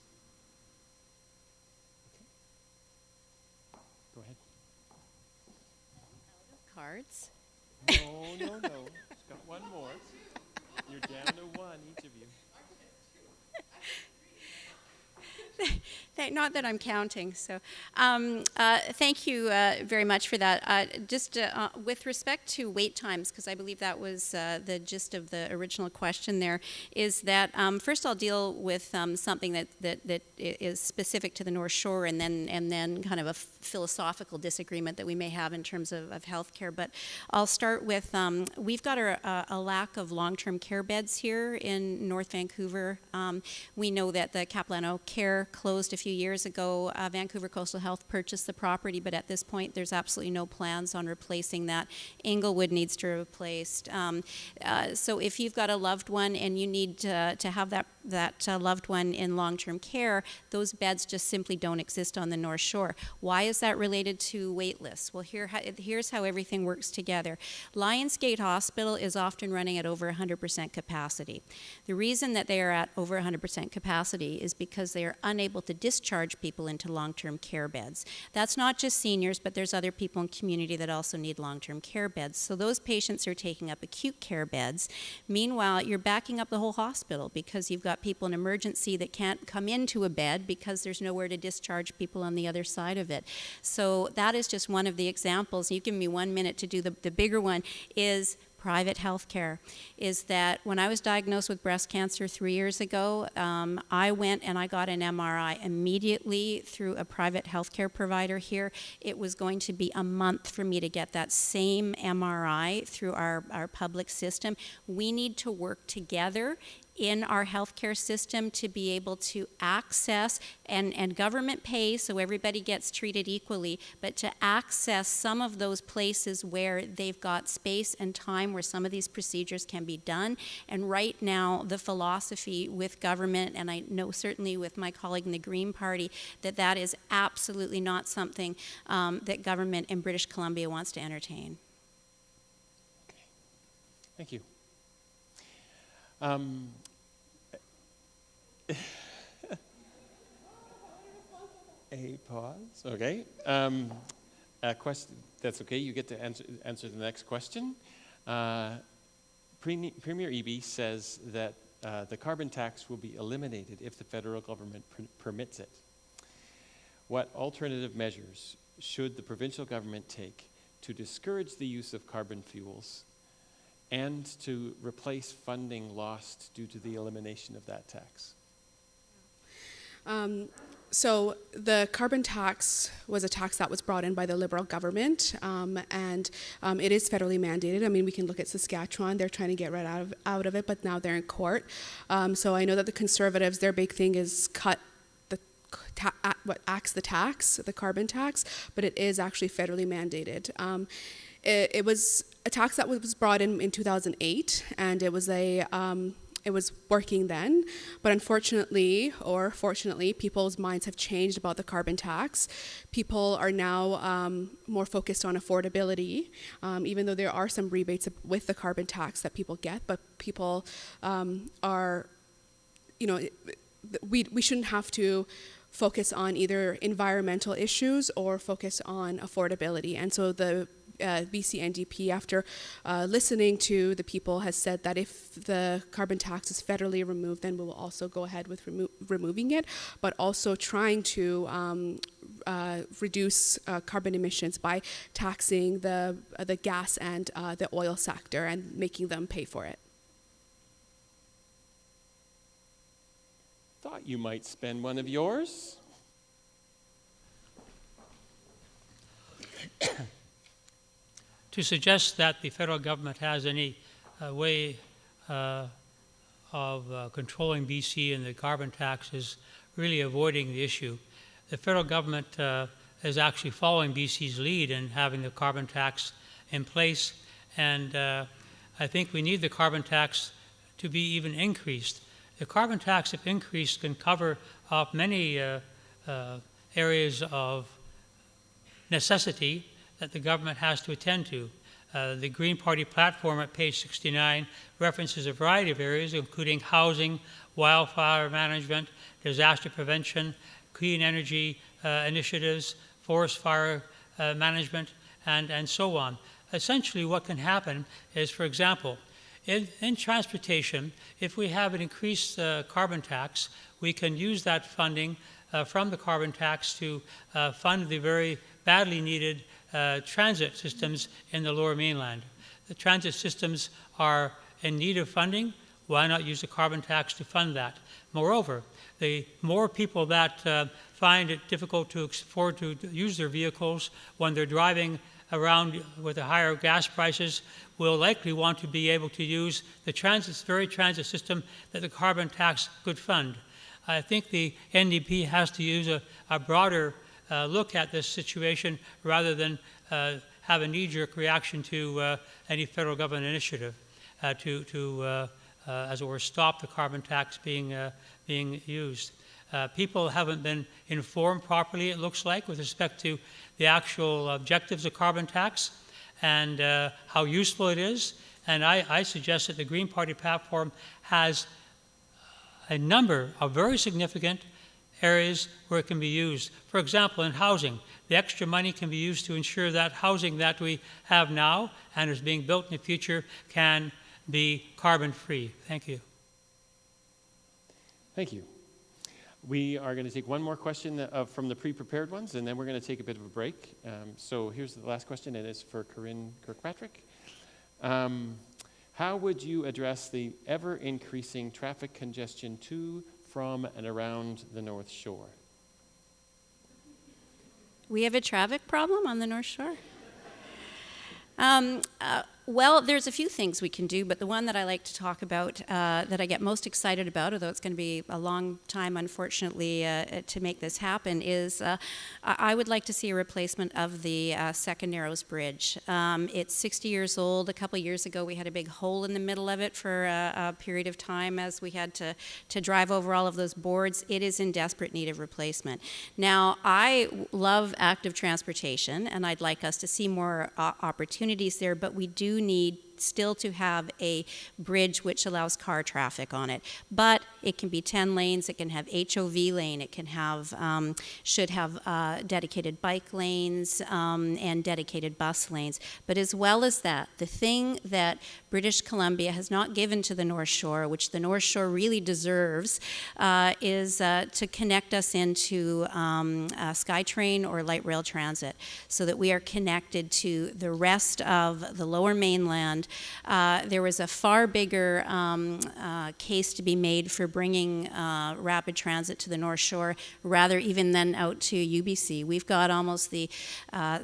go ahead. Cards. No. Just got one more. You're down to one, each of you. Not that I'm counting. So thank you very much for that. Just with respect to wait times, because I believe that was the gist of the original question there, is that first I'll deal with something that is specific to the North Shore, and then kind of a philosophical disagreement that we may have in terms of healthcare. But I'll start with, we've got a lack of long-term care beds here in North Vancouver. We know that the Capilano Care closed a few years ago. Vancouver Coastal Health purchased the property, but at this point there's absolutely no plans on replacing that. Inglewood needs to be replaced. So if you've got a loved one and you need to have that loved one in long-term care, those beds just simply don't exist on the North Shore. Why is that related to wait lists? Well, here's how everything works together. Lions Gate Hospital is often running at over 100% capacity. The reason that they are at over 100% capacity is because they are unable to discharge people into long-term care beds. That's not just seniors, but there's other people in community that also need long-term care beds. So those patients are taking up acute care beds. Meanwhile, you're backing up the whole hospital because you've got people in emergency that can't come into a bed because there's nowhere to discharge people on the other side of it. So that is just one of the examples. You've given me 1 minute to do the bigger one is private health care. Is that when I was diagnosed with breast cancer 3 years ago, I went and I got an MRI immediately through a private health care provider here. It was going to be a month for me to get that same MRI through our public system. We need to work together in our healthcare system to be able to access, and government pays so everybody gets treated equally, but to access some of those places where they've got space and time where some of these procedures can be done. And right now, the philosophy with government, and I know certainly with my colleague in the Green Party, that is absolutely not something that government in British Columbia wants to entertain. Okay. Thank you. A pause. Okay. A question. That's okay. You get to answer the next question. Premier Eby says that the carbon tax will be eliminated if the federal government permits it. What alternative measures should the provincial government take to discourage the use of carbon fuels and to replace funding lost due to the elimination of that tax? So the carbon tax was a tax that was brought in by the Liberal government, and it is federally mandated. I mean, we can look at Saskatchewan. They're trying to get right out of it, but now they're in court. So I know that the Conservatives, their big thing is cut what acts the tax, the carbon tax, but it is actually federally mandated. It was a tax that was brought in 2008, and it was it was working then, but unfortunately, or fortunately, people's minds have changed about the carbon tax. People are now more focused on affordability, even though there are some rebates with the carbon tax that people get, but people are, we shouldn't have to focus on either environmental issues or focus on affordability. And so the BC NDP, after listening to the people, has said that if the carbon tax is federally removed, then we will also go ahead with removing it, but also trying to reduce carbon emissions by taxing the gas and the oil sector and making them pay for it. Thought you might spend one of yours. To suggest that the federal government has any way of controlling BC and the carbon tax is really avoiding the issue. The federal government is actually following BC's lead in having the carbon tax in place, and I think we need the carbon tax to be even increased. The carbon tax, if increased, can cover up many areas of necessity that the government has to attend to. The Green Party platform at page 69 references a variety of areas, including housing, wildfire management, disaster prevention, clean energy initiatives, forest fire management, and so on. Essentially, what can happen is, for example, in transportation, if we have an increased carbon tax, we can use that funding from the carbon tax to fund the very badly needed transit systems in the Lower Mainland. The transit systems are in need of funding. Why not use the carbon tax to fund that? Moreover, the more people that find it difficult to afford to use their vehicles when they're driving around with the higher gas prices will likely want to be able to use the very transit system that the carbon tax could fund. I think the NDP has to use a broader look at this situation rather than have a knee-jerk reaction to any federal government initiative to as it were, stop the carbon tax being used. People haven't been informed properly, it looks like, with respect to the actual objectives of carbon tax and how useful it is. And I suggest that the Green Party platform has a number of very significant areas where it can be used. For example, in housing, the extra money can be used to ensure that housing that we have now and is being built in the future can be carbon-free. Thank you. Thank you. We are going to take one more question from the pre-prepared ones, and then we're going to take a bit of a break. So here's the last question, and it's for Karin Kirkpatrick. How would you address the ever-increasing traffic congestion to, from, and around the North Shore? We have a traffic problem on the North Shore? Well, there's a few things we can do, but the one that I like to talk about, that I get most excited about, although it's going to be a long time, unfortunately, to make this happen, is I would like to see a replacement of the Second Narrows Bridge. It's 60 years old. A couple years ago, we had a big hole in the middle of it for a period of time as we had to drive over all of those boards. It is in desperate need of replacement. Now, I love active transportation, and I'd like us to see more opportunities there, but we do need still to have a bridge which allows car traffic on it. But it can be 10 lanes, it can have HOV lane, it can have, should have dedicated bike lanes and dedicated bus lanes. But as well as that, the thing that British Columbia has not given to the North Shore, which the North Shore really deserves, is to connect us into SkyTrain or light rail transit so that we are connected to the rest of the lower mainland. There was a far bigger case to be made for bringing rapid transit to the North Shore rather even than out to UBC. We've got almost the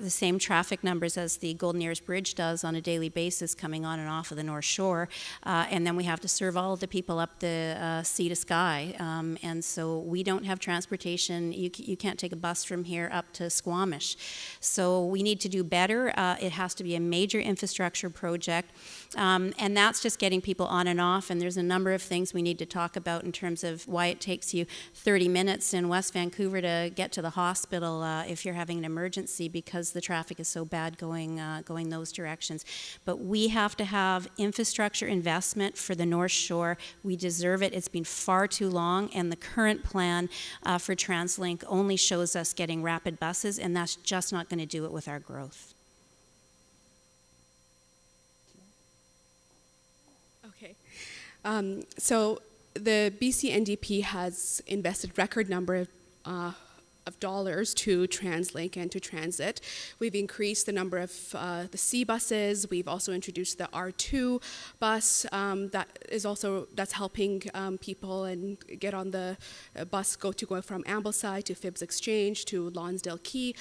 same traffic numbers as the Golden Ears Bridge does on a daily basis coming on and off of the North Shore, and then we have to serve all of the people up the sea to sky, and so we don't have transportation. You can't take a bus from here up to Squamish. So we need to do better. It has to be a major infrastructure project. And that's just getting people on and off, and there's a number of things we need to talk about in terms of why it takes you 30 minutes in West Vancouver to get to the hospital if you're having an emergency because the traffic is so bad going those directions. But we have to have infrastructure investment for the North Shore. We deserve it. It's been far too long, and the current plan for TransLink only shows us getting rapid buses, and that's just not going to do it with our growth. Okay. So the BC NDP has invested record number of dollars to TransLink and to transit. We've increased the number of the C buses. We've also introduced the R2 bus that's helping people and get on the bus go from Ambleside to Phibbs Exchange to Lonsdale Quay.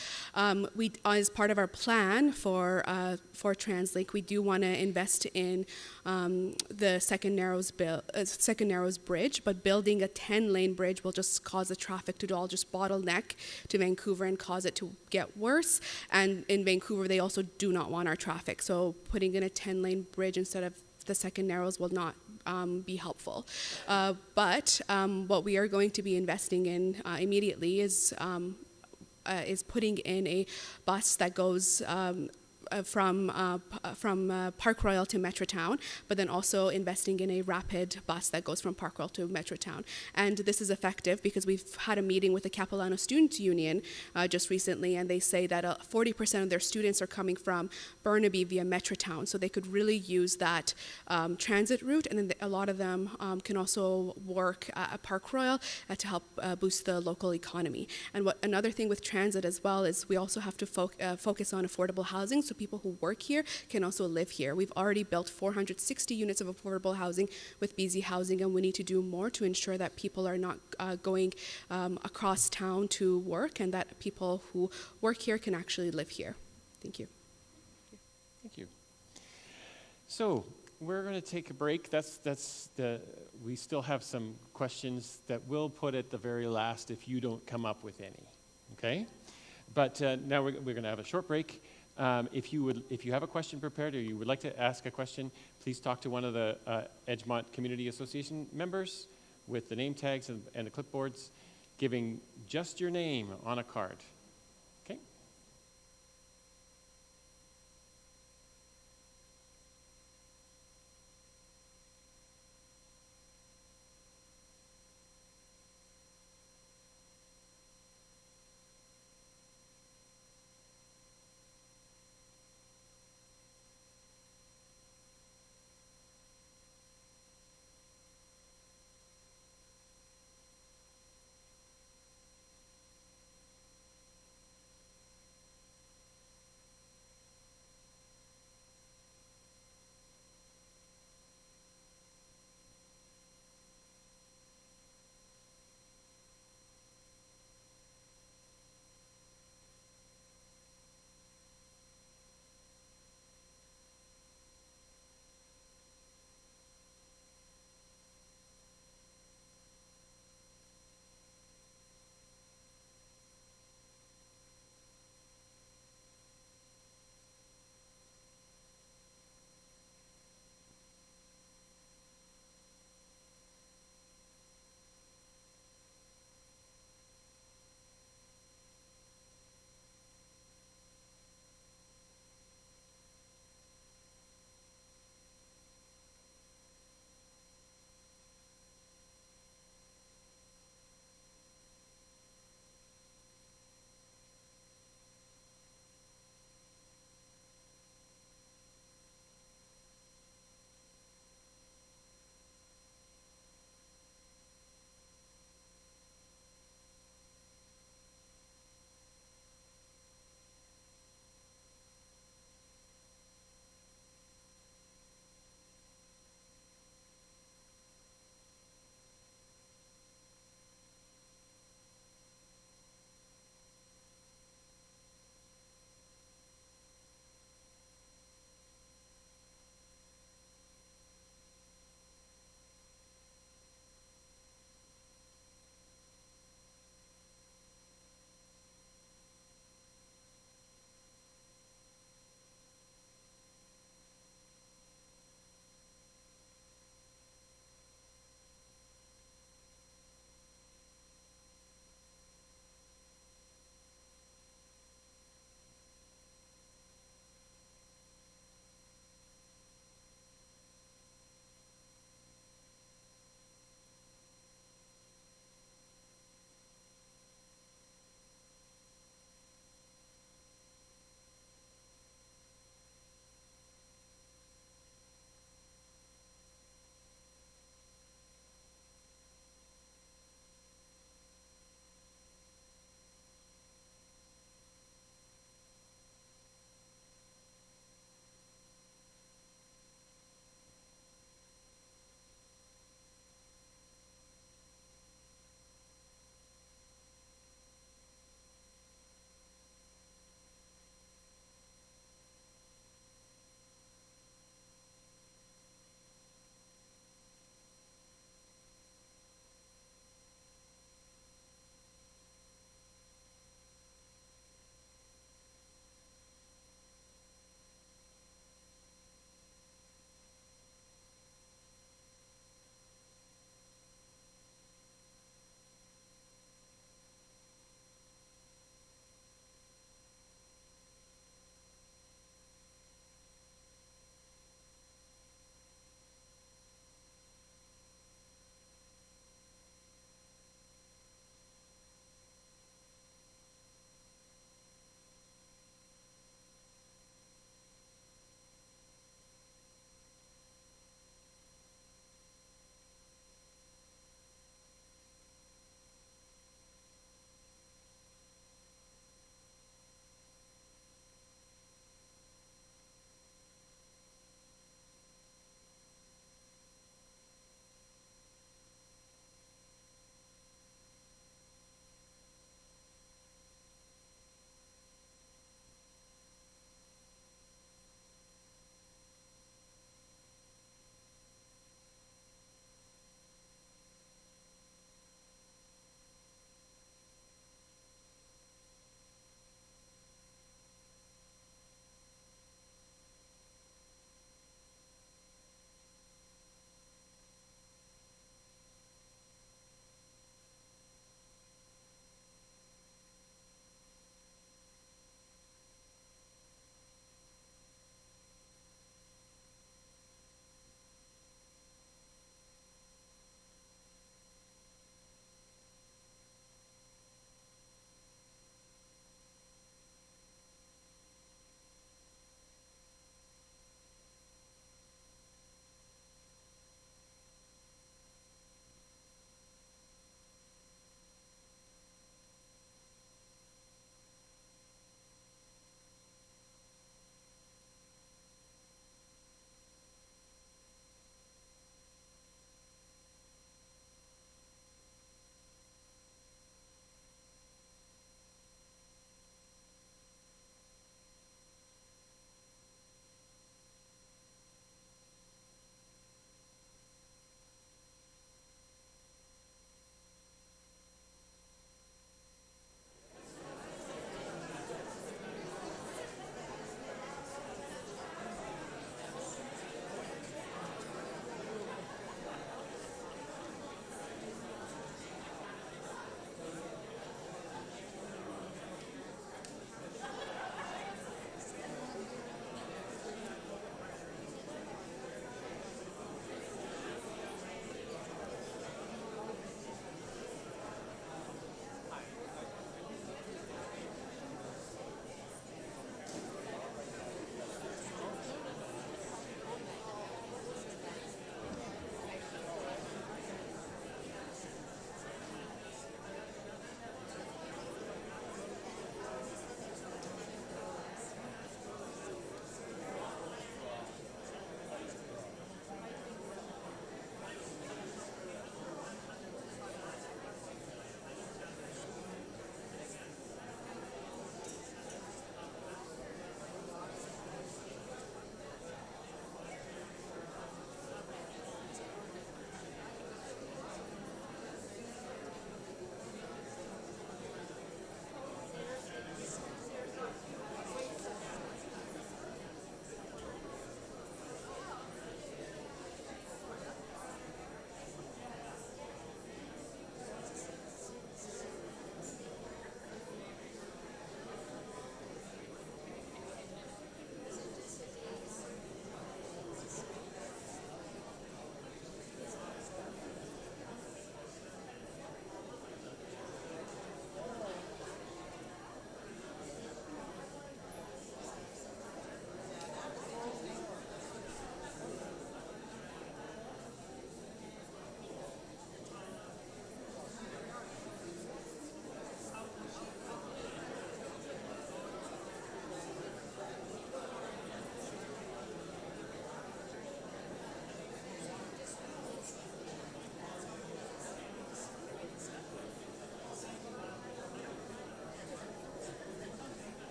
We, as part of our plan for TransLink, we do want to invest in the Second Narrows Bridge, but building a 10-lane bridge will just cause the traffic to all just bottleneck to Vancouver and cause it to get worse. And in Vancouver, they also do not want our traffic. So putting in a 10-lane bridge instead of the Second Narrows will not be helpful. But what we are going to be investing in immediately is putting in a bus that goes from Park Royal to Metrotown, but then also investing in a rapid bus that goes from Park Royal to Metrotown. And this is effective because we've had a meeting with the Capilano Student Union just recently, and they say that 40% of their students are coming from Burnaby via Metrotown, so they could really use that transit route, and then a lot of them can also work at Park Royal to help boost the local economy. And another thing with transit as well is we also have to focus on affordable housing, so people who work here can also live here. We've already built 460 units of affordable housing with BZ Housing, and we need to do more to ensure that people are not going across town to work, and that people who work here can actually live here. Thank you. Thank you. So we're going to take a break. We still have some questions that we'll put at the very last if you don't come up with any. Okay? But now we're going to have a short break. If you have a question prepared or you would like to ask a question, please talk to one of the Edgemont Community Association members with the name tags and the clipboards, giving just your name on a card. Okay?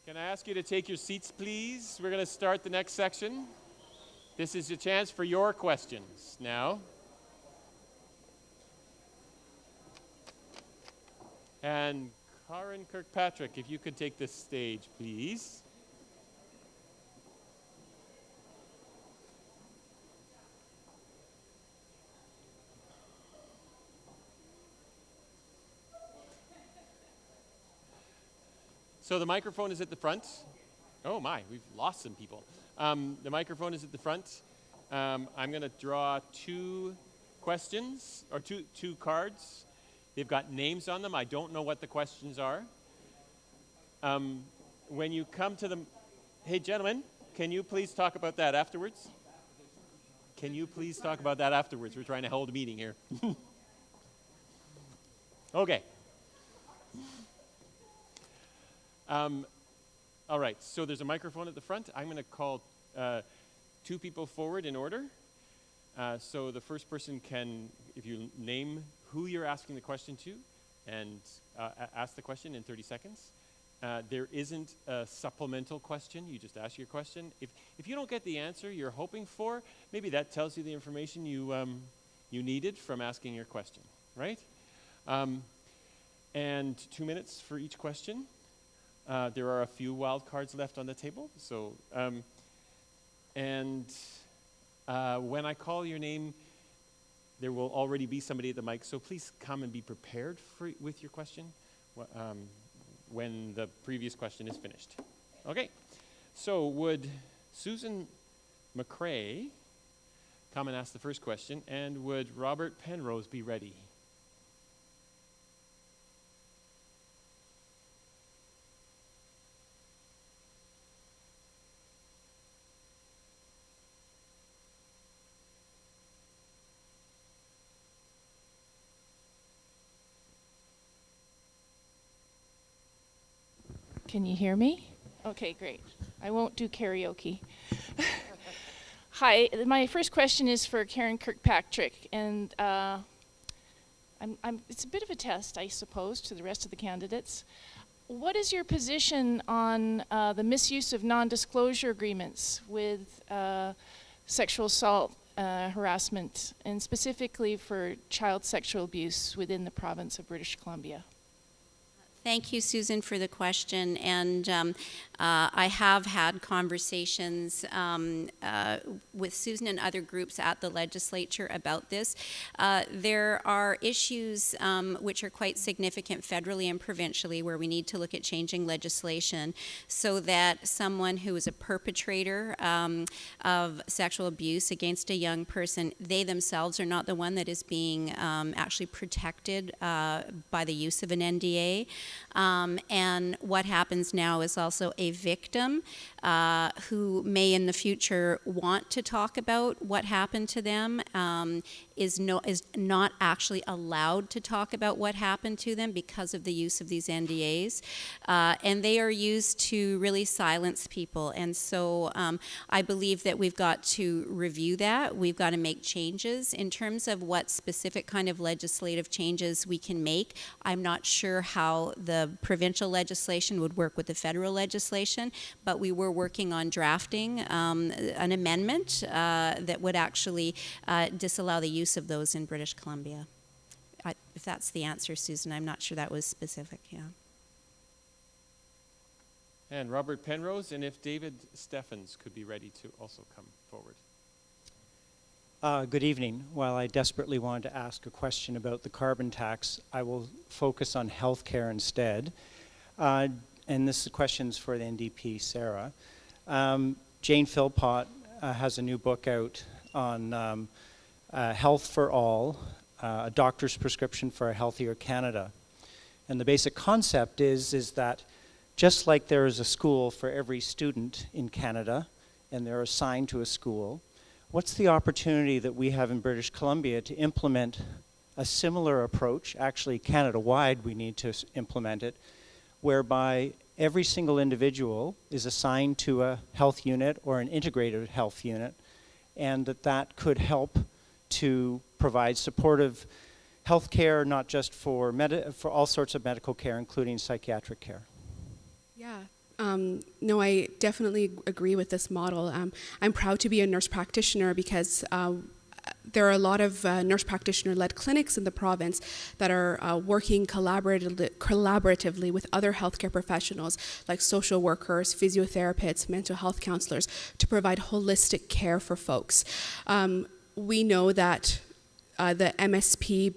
Can I ask you to take your seats, please? We're going to start the next section. This is your chance for your questions now. And Karin Kirkpatrick, if you could take the stage, please. So the microphone is at the front. Oh my, we've lost some people. The microphone is at the front. I'm going to draw two questions, or two cards. They've got names on them. I don't know what the questions are. When you come to them, hey gentlemen, can you please talk about that afterwards? Can you please talk about that afterwards? We're trying to hold a meeting here. Okay. All right, so there's a microphone at the front. I'm going to call two people forward in order. So the first person can, if you name who you're asking the question to, and ask the question in 30 seconds. There isn't a supplemental question. You just ask your question. If you don't get the answer you're hoping for, maybe that tells you the information you needed from asking your question, right? And 2 minutes for each question. There are a few wild cards left on the table. So, when I call your name, there will already be somebody at the mic. So please come and be prepared with your question when the previous question is finished. Okay. So would Susan McCrae come and ask the first question, and would Robert Penrose be ready? Can you hear me? Okay, great. I won't do karaoke. Hi, my first question is for Karin Kirkpatrick, and it's a bit of a test, I suppose, to the rest of the candidates. What is your position on the misuse of non-disclosure agreements with sexual assault, harassment, and specifically for child sexual abuse within the province of British Columbia? Thank you, Susan, for the question. And I have had conversations with Susan and other groups at the legislature about this. There are issues which are quite significant federally and provincially where we need to look at changing legislation so that someone who is a perpetrator of sexual abuse against a young person, they themselves are not the one that is being actually protected by the use of an NDA. And what happens now is also a victim who may in the future want to talk about what happened to them is not actually allowed to talk about what happened to them because of the use of these NDAs. And they are used to really silence people. And so I believe that we've got to review that. We've got to make changes. In terms of what specific kind of legislative changes we can make, I'm not sure how the provincial legislation would work with the federal legislation, but we were working on drafting an amendment that would actually disallow the use of those in British Columbia. If that's the answer, Susan, I'm not sure that was specific, yeah. And Robert Penrose, and if David Steffens could be ready to also come forward. Good evening. While I desperately wanted to ask a question about the carbon tax, I will focus on healthcare instead. And this question's for the NDP, Sara. Jane Philpott has a new book out on health for all, a doctor's prescription for a healthier Canada. And the basic concept is that just like there is a school for every student in Canada, and they're assigned to a school, what's the opportunity that we have in British Columbia to implement a similar approach? Actually, Canada-wide, we need to implement it, whereby every single individual is assigned to a health unit or an integrated health unit, and that could help to provide supportive health care, not just for all sorts of medical care, including psychiatric care. Yeah, No, I definitely agree with this model. I'm proud to be a nurse practitioner because there are a lot of nurse practitioner-led clinics in the province that are working collaboratively with other healthcare professionals like social workers, physiotherapists, mental health counselors to provide holistic care for folks. We know that the MSP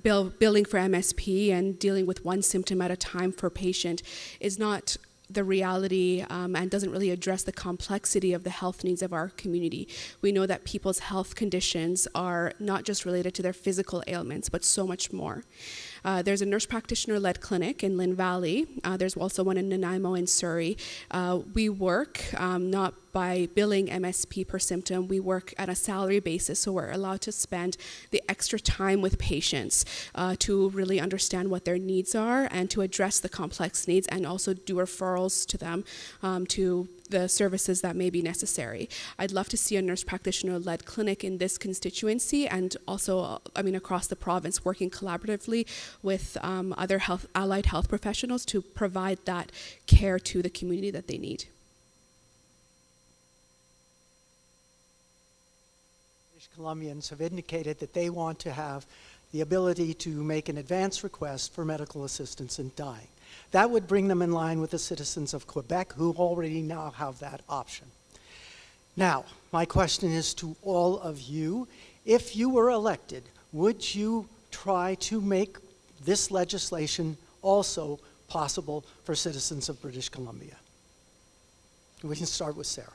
billing for MSP and dealing with one symptom at a time for patient is not the reality and doesn't really address the complexity of the health needs of our community. We know that people's health conditions are not just related to their physical ailments, but so much more. There's a nurse practitioner-led clinic in Lynne Valley. There's also one in Nanaimo and Surrey. We work not by billing MSP per symptom, we work at a salary basis, so we're allowed to spend the extra time with patients to really understand what their needs are and to address the complex needs and also do referrals to them to the services that may be necessary. I'd love to see a nurse practitioner-led clinic in this constituency and also, across the province, working collaboratively with other allied health professionals to provide that care to the community that they need. British Columbians have indicated that they want to have the ability to make an advance request for medical assistance in dying. That would bring them in line with the citizens of Quebec who already now have that option. Now, my question is to all of you. If you were elected, would you try to make this legislation also possible for citizens of British Columbia? We can start with Sara.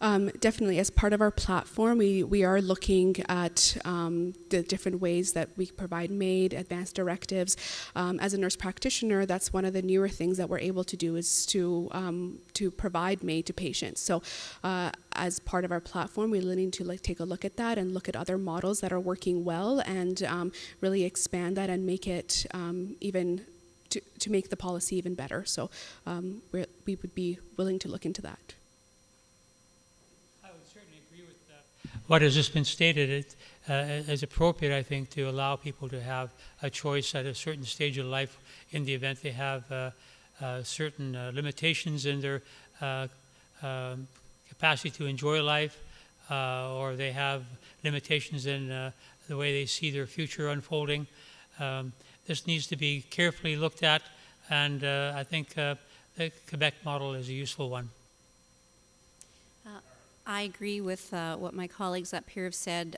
Definitely, as part of our platform, we are looking at the different ways that we provide MAID, advanced directives. As a nurse practitioner, that's one of the newer things that we're able to do is to provide MAID to patients. So as part of our platform, we're learning to take a look at that and look at other models that are working well and really expand that and make it even to make the policy even better. So we would be willing to look into that. What has just been stated is appropriate, I think, to allow people to have a choice at a certain stage of life in the event they have certain limitations in their capacity to enjoy life, or they have limitations in the way they see their future unfolding. This needs to be carefully looked at, and I think the Quebec model is a useful one. I agree with what my colleagues up here have said.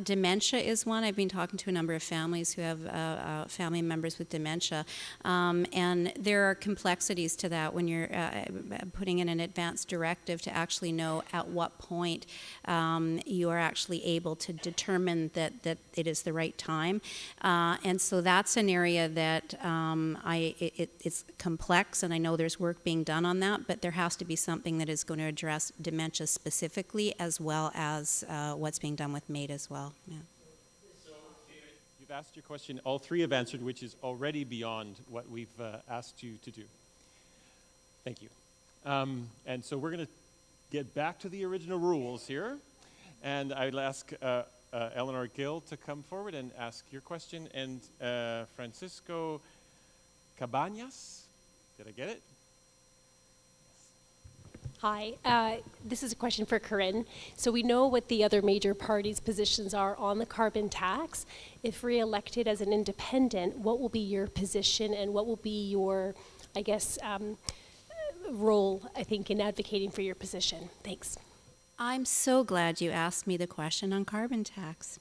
Dementia is one. I've been talking to a number of families who have family members with dementia, and there are complexities to that when you're putting in an advanced directive to actually know at what point you are actually able to determine that it is the right time. And so that's an area that it's complex, and I know there's work being done on that, but there has to be something that is going to address dementia specifically, as well as what's being done with MAID as well. Yeah. So you've asked your question, all three have answered, which is already beyond what we've asked you to do. Thank you. And so we're going to get back to the original rules here, and I'd ask Eleanor Gill to come forward and ask your question, and Francisco Cabañas, did I get it? Hi, this is a question for Karin. So we know what the other major parties' positions are on the carbon tax. If re-elected as an independent, what will be your position and what will be your, role, I think, in advocating for your position? Thanks. I'm so glad you asked me the question on carbon tax.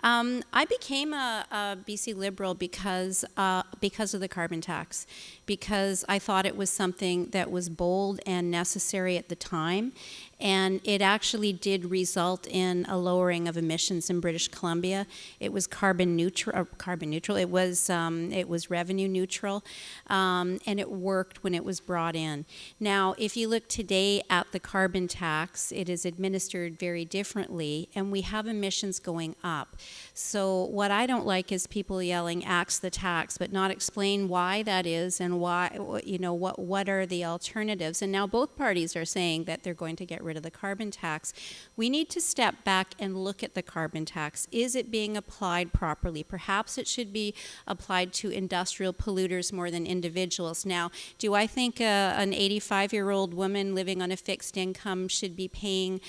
I became a BC Liberal because of the carbon tax, because I thought it was something that was bold and necessary at the time, and it actually did result in a lowering of emissions in British Columbia. It was carbon neutral. It was revenue neutral, and it worked when it was brought in. Now, if you look today at the carbon tax, it is administered very differently, and we have emissions going up. So what I don't like is people yelling, axe the tax, but not explain why that is and why, what are the alternatives. And now both parties are saying that they're going to get rid of the carbon tax. We need to step back and look at the carbon tax. Is it being applied properly? Perhaps it should be applied to industrial polluters more than individuals. Now, do I think an 85-year-old woman living on a fixed income should be paying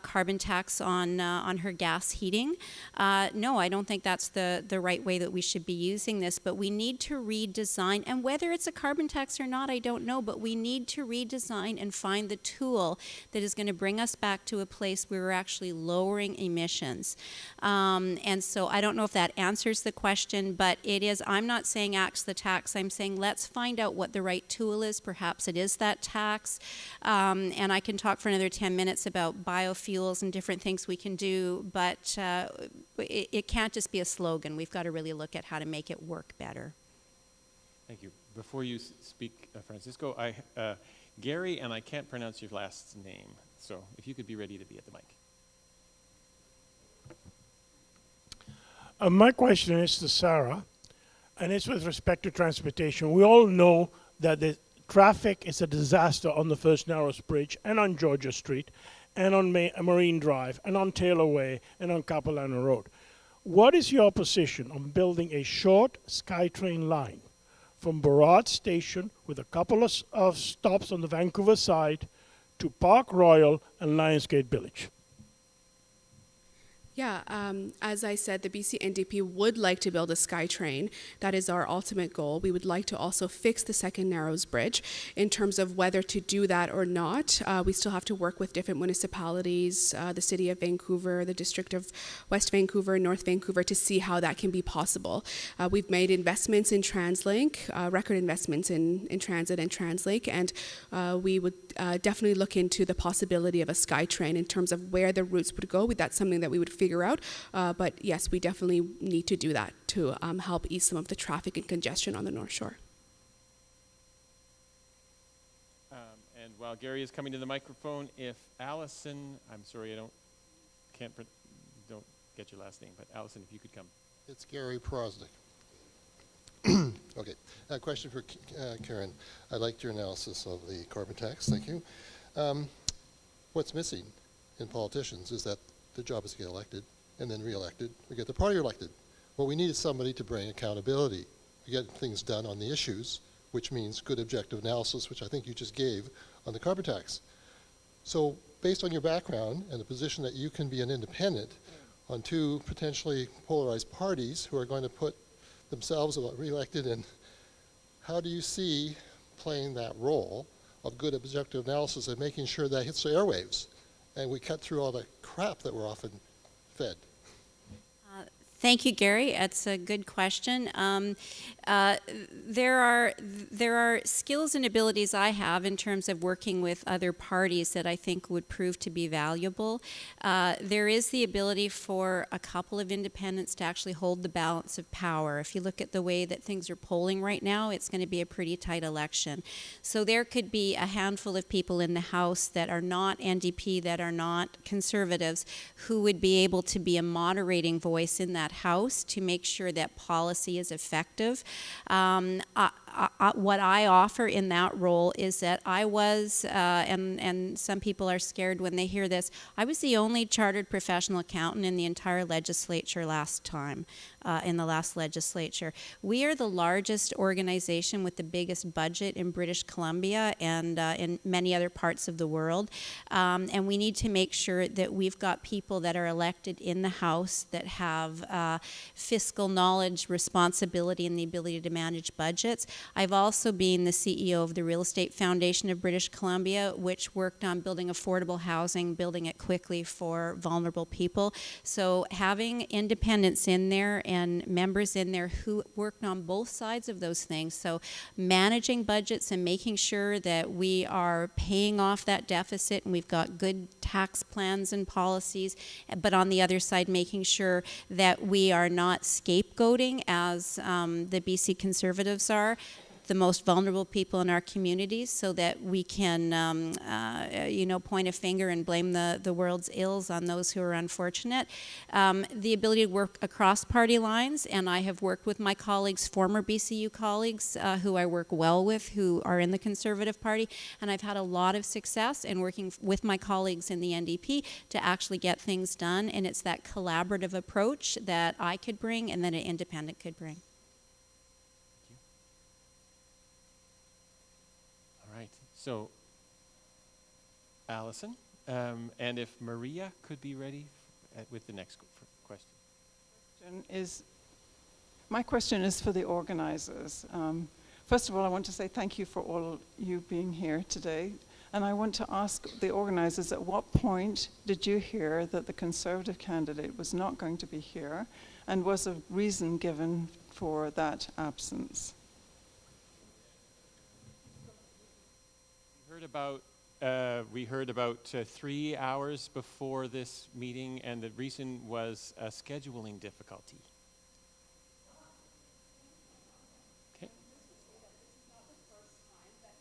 carbon tax on her gas heating? No, I don't think that's the right way that we should be using this, but we need to redesign, and whether it's a carbon tax or not, I don't know, but we need to redesign and find the tool that is going to bring us back to a place where we're actually lowering emissions. And so I don't know if that answers the question, but it is, I'm not saying axe the tax, I'm saying let's find out what the right tool is. Perhaps it is that tax, and I can talk for another 10 minutes about biofuels and different things we can do, but it can't just be a slogan. We've got to really look at how to make it work better. Thank you. Before you speak, Francisco, Gary, and I can't pronounce your last name, so if you could be ready to be at the mic. My question is to Sara, and it's with respect to transportation. We all know that the traffic is a disaster on the First Narrows Bridge and on Georgia Street and on Marine Drive and on Taylor Way and on Capilano Road. What is your position on building a short SkyTrain line from Burrard Station with a couple of stops on the Vancouver side to Park Royal and Lionsgate Village? Yeah, as I said, the BC NDP would like to build a SkyTrain. That is our ultimate goal. We would like to also fix the Second Narrows Bridge. In terms of whether to do that or not, we still have to work with different municipalities, the City of Vancouver, the District of West Vancouver, North Vancouver, to see how that can be possible. We've made investments in TransLink, record investments in transit and TransLink, and we would definitely look into the possibility of a SkyTrain in terms of where the routes would go. That's something that we would figure out, but yes, we definitely need to do that to help ease some of the traffic and congestion on the North Shore. And while Gary is coming to the microphone, if Allison, I'm sorry, don't get your last name, but Allison, if you could come. It's Gary Prosnick. Okay, a question for Karin. I liked your analysis of the carbon tax, thank you. What's missing in politicians is that the job is to get elected and then re-elected or get the party elected. What we need is somebody to bring accountability, to get things done on the issues, which means good objective analysis, which I think you just gave on the carbon tax. So based on your background and the position that you can be an independent on two potentially polarized parties who are going to put themselves re-elected in, how do you see playing that role of good objective analysis and making sure that hits the airwaves and we cut through all the crap that we're often fed? Thank you, Gary. That's a good question. There are skills and abilities I have in terms of working with other parties that I think would prove to be valuable. There is the ability for a couple of independents to actually hold the balance of power. If you look at the way that things are polling right now, it's going to be a pretty tight election. So there could be a handful of people in the House that are not NDP, that are not Conservatives, who would be able to be a moderating voice in that House to make sure that policy is effective. What I offer in that role is that I was, and some people are scared when they hear this, I was the only chartered professional accountant in the entire legislature last time, in the last legislature. We are the largest organization with the biggest budget in British Columbia and in many other parts of the world. And we need to make sure that we've got people that are elected in the House that have fiscal knowledge, responsibility, and the ability to manage budgets. I've also been the CEO of the Real Estate Foundation of British Columbia, which worked on building affordable housing, building it quickly for vulnerable people. So having independents in there and members in there who worked on both sides of those things, so managing budgets and making sure that we are paying off that deficit and we've got good tax plans and policies, but on the other side making sure that we are not scapegoating as the BC Conservatives are. the most vulnerable people in our communities so that we can, point a finger and blame the world's ills on those who are unfortunate. The ability to work across party lines, and I have worked with my colleagues, former BCU colleagues, who I work well with, who are in the Conservative Party, and I've had a lot of success in working with my colleagues in the NDP to actually get things done, and it's that collaborative approach that I could bring and that an independent could bring. All right. So, Allison, and if Maria could be ready with the next question. My question is for the organizers. First of all, I want to say thank you for all you being here today. And I want to ask the organizers, at what point did you hear that the Conservative candidate was not going to be here? And was a reason given for that absence? We heard about 3 hours before this meeting, and the reason was a scheduling difficulty.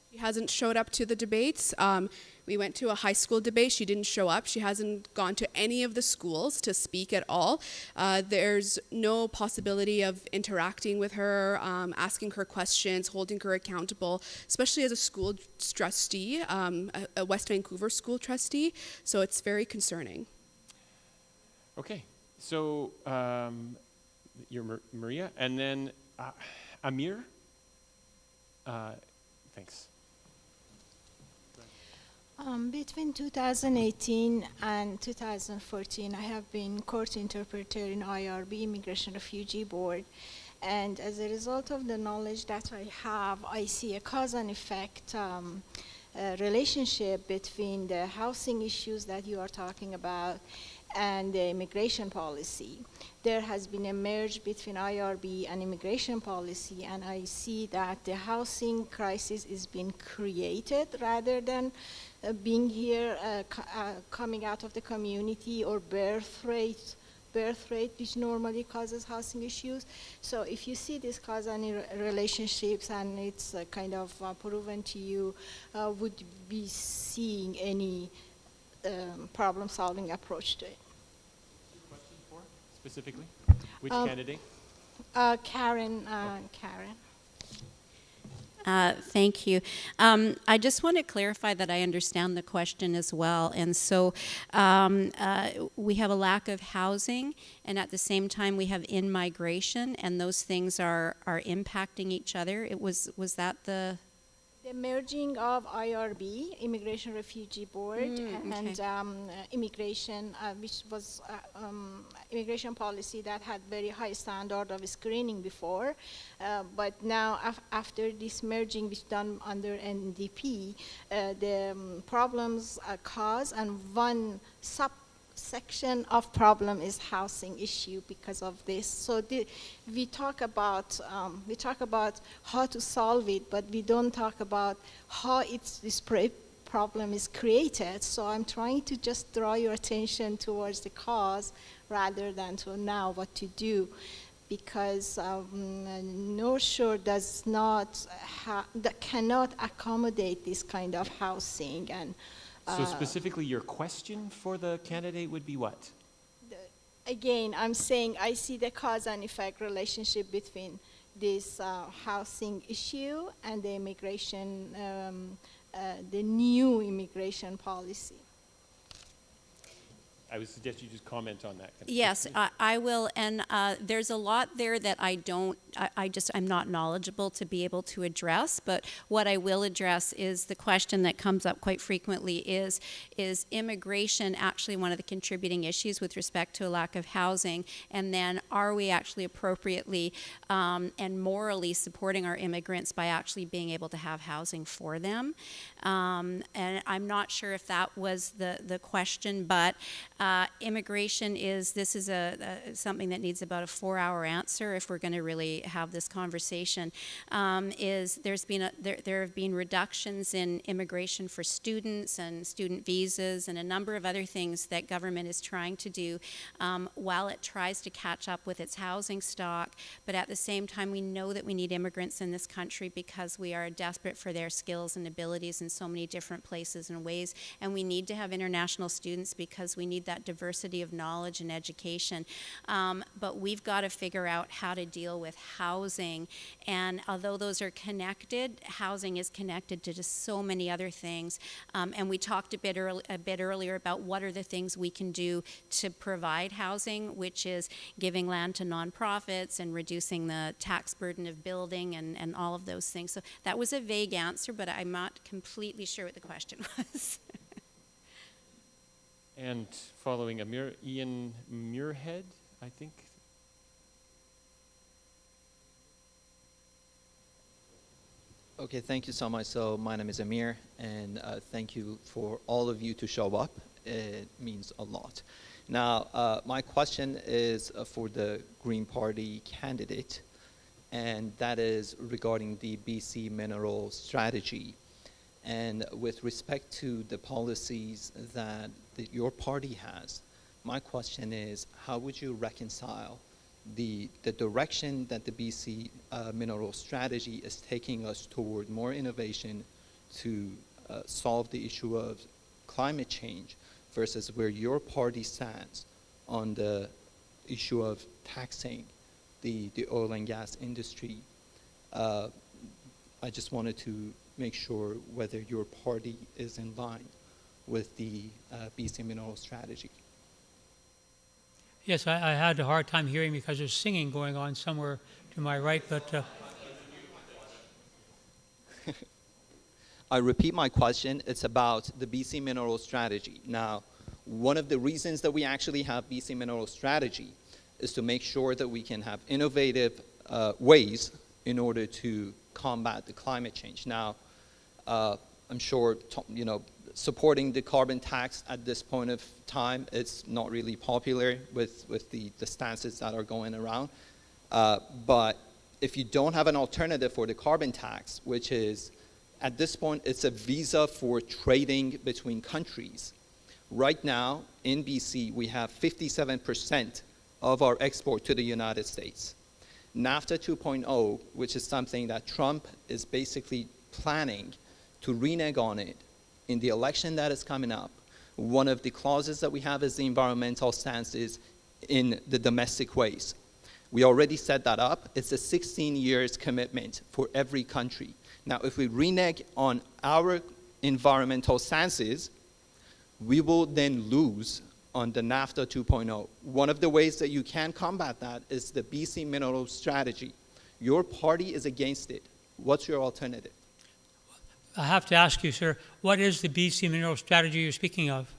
She hasn't showed up to the debates. We went to a high school debate. She didn't show up. She hasn't gone to any of the schools to speak at all. There's no possibility of interacting with her, asking her questions, holding her accountable, especially as a school trustee, a West Vancouver school trustee. So it's very concerning. Okay, so you're Maria, and then Amir. Thanks. Between 2018 and 2014, I have been court interpreter in IRB, Immigration Refugee Board, and as a result of the knowledge that I have, I see a cause and effect relationship between the housing issues that you are talking about and the immigration policy. There has been a merge between IRB and immigration policy, and I see that the housing crisis is being created rather than being here, coming out of the community, or birth rate, which normally causes housing issues. So if you see this cause and relationships, and it's kind of proven to you, would be seeing any problem-solving approach to it. Question for specifically? Which candidate? Karin. Thank you. I just want to clarify that I understand the question as well. And so we have a lack of housing, and at the same time we have in-migration, and those things are impacting each other. Was that the merging of IRB, Immigration Refugee Board, and immigration, which was immigration policy that had very high standard of screening before, but now after this merging, which done under NDP, the problems cause, and one subsection of problem is housing issue because of this. So we talk about how to solve it, but we don't talk about how this problem is created. So I'm trying to just draw your attention towards the cause rather than to now what to do, because North Shore cannot accommodate this kind of housing. And so specifically your question for the candidate would be what? Again, I'm saying I see the cause and effect relationship between this housing issue and the immigration, the new immigration policy. I would suggest you just comment on that. Yes, I will, and there's a lot there that I'm not knowledgeable to be able to address, but what I will address is the question that comes up quite frequently is immigration actually one of the contributing issues with respect to a lack of housing, and then are we actually appropriately and morally supporting our immigrants by actually being able to have housing for them? And I'm not sure if that was the question, but Immigration this is something that needs about a 4-hour answer if we're going to really have this conversation. There have been reductions in immigration for students and student visas and a number of other things that government is trying to do while it tries to catch up with its housing stock. But at the same time, we know that we need immigrants in this country because we are desperate for their skills and abilities in so many different places and ways. And we need to have international students because we need that diversity of knowledge and education. But we've got to figure out how to deal with housing. And although those are connected, housing is connected to just so many other things. And we talked a bit earlier about what are the things we can do to provide housing, which is giving land to nonprofits and reducing the tax burden of building and all of those things. So that was a vague answer, but I'm not completely sure what the question was. And following Ian Muirhead, I think. Okay, thank you so much. So my name is Amir, and thank you for all of you to show up. It means a lot. Now, my question is for the Green Party candidate, and that is regarding the BC mineral strategy. And with respect to the policies that your party has, my question is, how would you reconcile the direction that the BC mineral strategy is taking us toward more innovation to solve the issue of climate change versus where your party stands on the issue of taxing the oil and gas industry? I just wanted to make sure whether your party is in line with the BC mineral strategy. Yes, I had a hard time hearing because there's singing going on somewhere to my right, but... I repeat my question. It's about the BC mineral strategy. Now, one of the reasons that we actually have BC mineral strategy is to make sure that we can have innovative ways in order to combat the climate change. Now, I'm sure, supporting the carbon tax at this point of time, it's not really popular with the stances that are going around. But if you don't have an alternative for the carbon tax, which is, at this point, it's a visa for trading between countries. Right now, in BC, we have 57% of our export to the United States. NAFTA 2.0, which is something that Trump is basically planning to renege on it in the election that is coming up. One of the clauses that we have is the environmental stances in the domestic ways. We already set that up. It's a 16 years commitment for every country. Now, if we renege on our environmental stances, we will then lose on the NAFTA 2.0. One of the ways that you can combat that is the BC mineral strategy. Your party is against it. What's your alternative? I have to ask you, sir, what is the BC mineral strategy you're speaking of?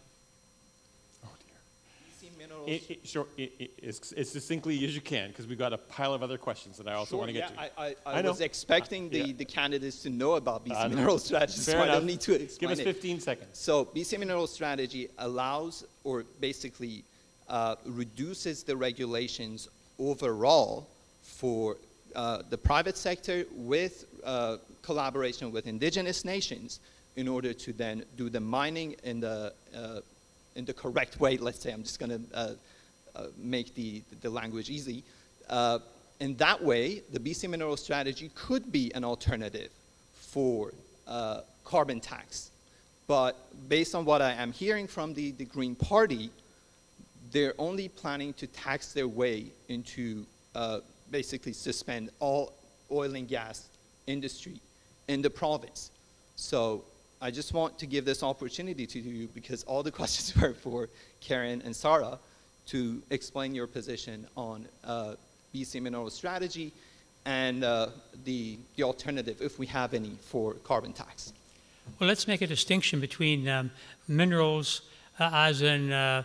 Oh, dear. BC minerals. As succinctly as you can, because we've got a pile of other questions that I also want to get to. I was expecting the candidates to know about BC mineral strategy, so I don't need to explain it. Give us 15 seconds. So BC mineral strategy allows, or basically reduces the regulations overall for the private sector with collaboration with indigenous nations in order to then do the mining in the correct way. Let's say, I'm just going to make the language easy. In that way, the BC mineral strategy could be an alternative for carbon tax. But based on what I am hearing from the Green Party, they're only planning to tax their way into basically suspend all oil and gas industry in the province. So I just want to give this opportunity to you, because all the questions were for Karin and Sara, to explain your position on BC mineral strategy and the alternative, if we have any, for carbon tax. Well, let's make a distinction between minerals as in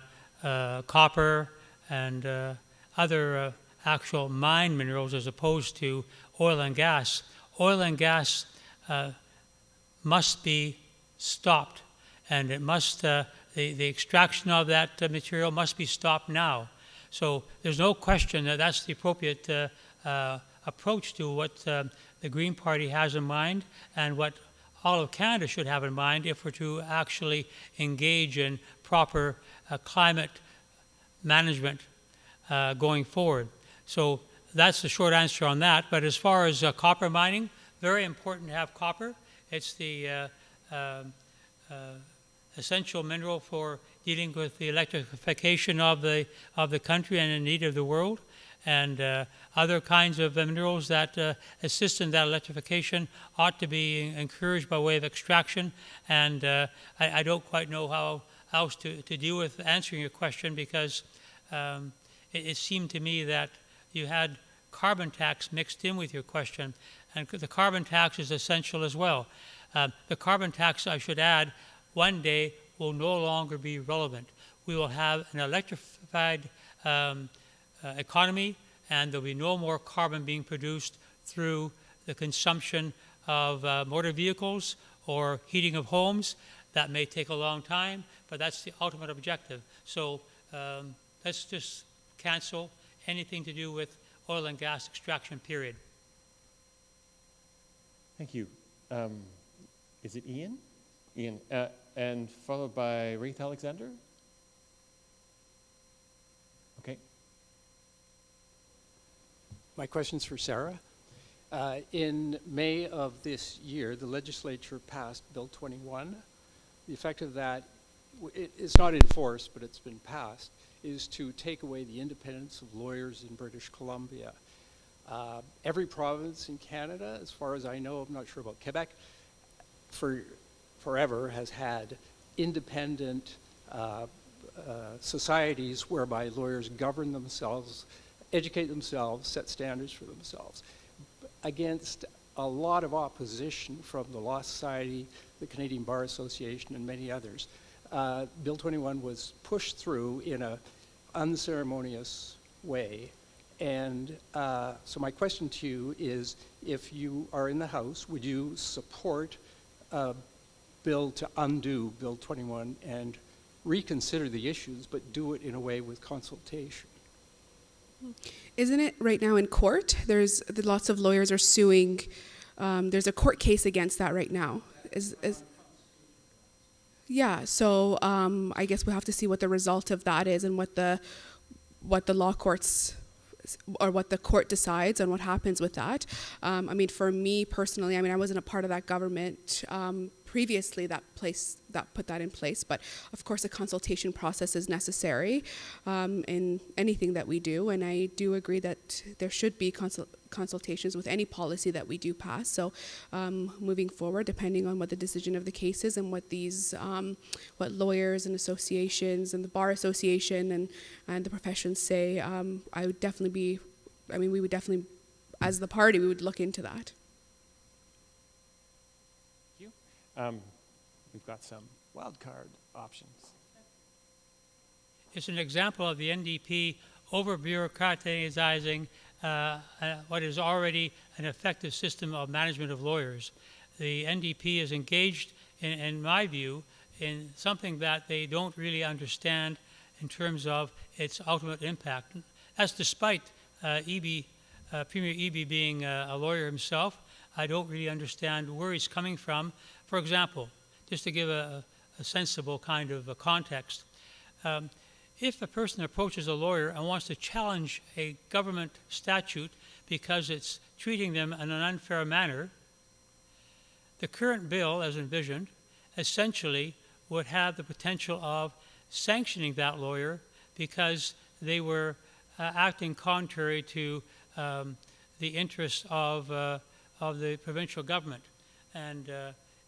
copper and other actual mine minerals as opposed to oil and gas. Oil and gas must be stopped, and it must the extraction of that material must be stopped now. So there's no question that that's the appropriate approach to what the Green Party has in mind and what all of Canada should have in mind if we're to actually engage in proper climate management going forward. So that's the short answer on that. But as far as copper mining, very important to have copper. It's the essential mineral for dealing with the electrification of the country and indeed of the world, and other kinds of minerals that assist in that electrification ought to be encouraged by way of extraction. And I don't quite know how else to deal with answering your question, because it seemed to me that you had carbon tax mixed in with your question, and the carbon tax is essential as well. The carbon tax, I should add, one day will no longer be relevant. We will have an electrified economy, and there'll be no more carbon being produced through the consumption of motor vehicles or heating of homes. That may take a long time, but that's the ultimate objective. So let's just cancel anything to do with oil and gas extraction, period. Thank you. Is it Ian? Ian, and followed by Wraith Alexander? Okay. My question's for Sara. In May of this year, the legislature passed Bill 21. The effect of that, it's not in force, but it's been passed, is to take away the independence of lawyers in British Columbia. Every province in Canada, as far as I know, I'm not sure about Quebec, forever has had independent societies whereby lawyers govern themselves, educate themselves, set standards for themselves, against a lot of opposition from the Law Society, the Canadian Bar Association, and many others. Bill 21 was pushed through in an unceremonious way. And so my question to you is, if you are in the House, would you support a bill to undo Bill 21 and reconsider the issues, but do it in a way with consultation? Isn't it right now in court? Lots of lawyers are suing. There's a court case against that right now. Yeah, so I guess we'll have to see what the result of that is and what the law courts or what the court decides and what happens with that. I mean, for me personally, I wasn't a part of that government previously that put that in place, but of course a consultation process is necessary in anything that we do, and I do agree that there should be consultations with any policy that we do pass. So moving forward, depending on what the decision of the case is and what these what lawyers and associations and the Bar Association and the professions say, I would definitely be, we would definitely, as the party, we would look into that. We've got some wild card options. It's an example of the NDP over-bureaucratizing what is already an effective system of management of lawyers. The NDP is engaged, in my view, in something that they don't really understand in terms of its ultimate impact. That's despite Premier Eby being a lawyer himself. I don't really understand where he's coming from. For example, just to give a sensible kind of a context, if a person approaches a lawyer and wants to challenge a government statute because it's treating them in an unfair manner, the current bill, as envisioned, essentially would have the potential of sanctioning that lawyer because they were acting contrary to the interests of the provincial government. And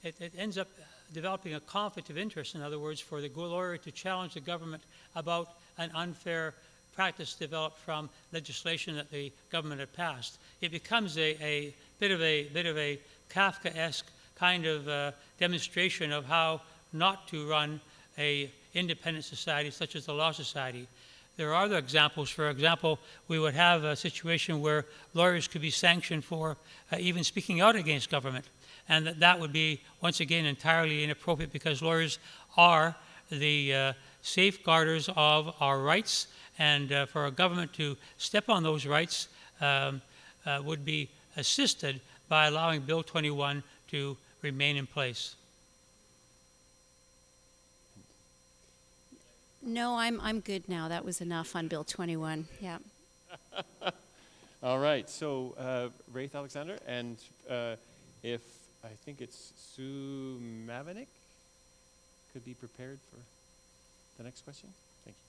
it ends up developing a conflict of interest, in other words, for the lawyer to challenge the government about an unfair practice developed from legislation that the government had passed. It becomes a bit of a Kafkaesque kind of demonstration of how not to run a independent society such as the Law Society. There are other examples. For example, we would have a situation where lawyers could be sanctioned for even speaking out against government. And that would be, once again, entirely inappropriate because lawyers are the safeguarders of our rights, and for our government to step on those rights would be assisted by allowing Bill 21 to remain in place. No, I'm good now. That was enough on Bill 21. Yeah. All right, so Wraith Alexander, and if I think it's Sue Mavinik could be prepared for the next question. Thank you.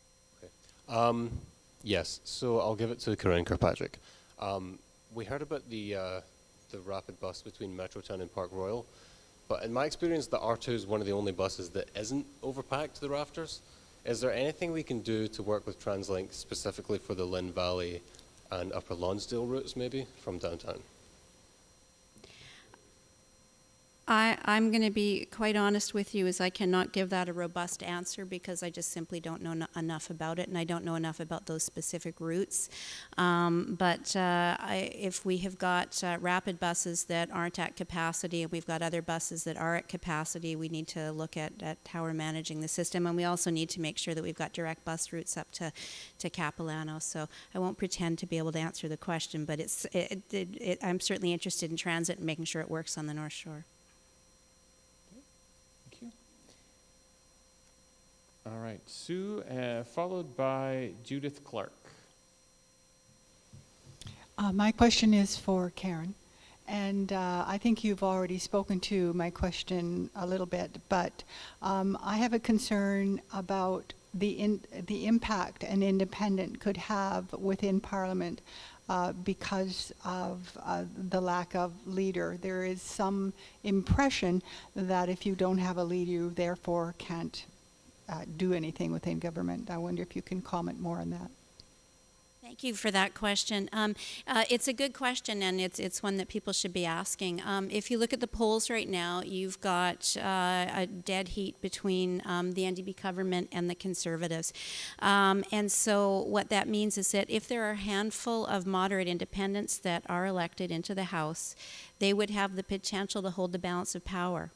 Okay. Yes, so I'll give it to Karin Kirkpatrick. We heard about the rapid bus between Metrotown and Park Royal, but in my experience, the R2 is one of the only buses that isn't overpacked to the rafters. Is there anything we can do to work with TransLink specifically for the Lynne Valley and Upper Lonsdale routes, maybe, from downtown? I'm going to be quite honest with you, as I cannot give that a robust answer because I just simply don't know enough about it, and I don't know enough about those specific routes. If we have got rapid buses that aren't at capacity, and we've got other buses that are at capacity, we need to look at how we're managing the system, and we also need to make sure that we've got direct bus routes up to Capilano. So I won't pretend to be able to answer the question, but I'm certainly interested in transit and making sure it works on the North Shore. All right, Sue, followed by Judith Clark. My question is for Karin, and I think you've already spoken to my question a little bit, but I have a concern about the impact an independent could have within Parliament because of the lack of leader. There is some impression that if you don't have a leader, you therefore can't do anything within government. I wonder if you can comment more on that. Thank you for that question. It's a good question, and it's one that people should be asking. If you look at the polls right now, you've got a dead heat between the NDP government and the Conservatives. And so what that means is that if there are a handful of moderate independents that are elected into the House, they would have the potential to hold the balance of power.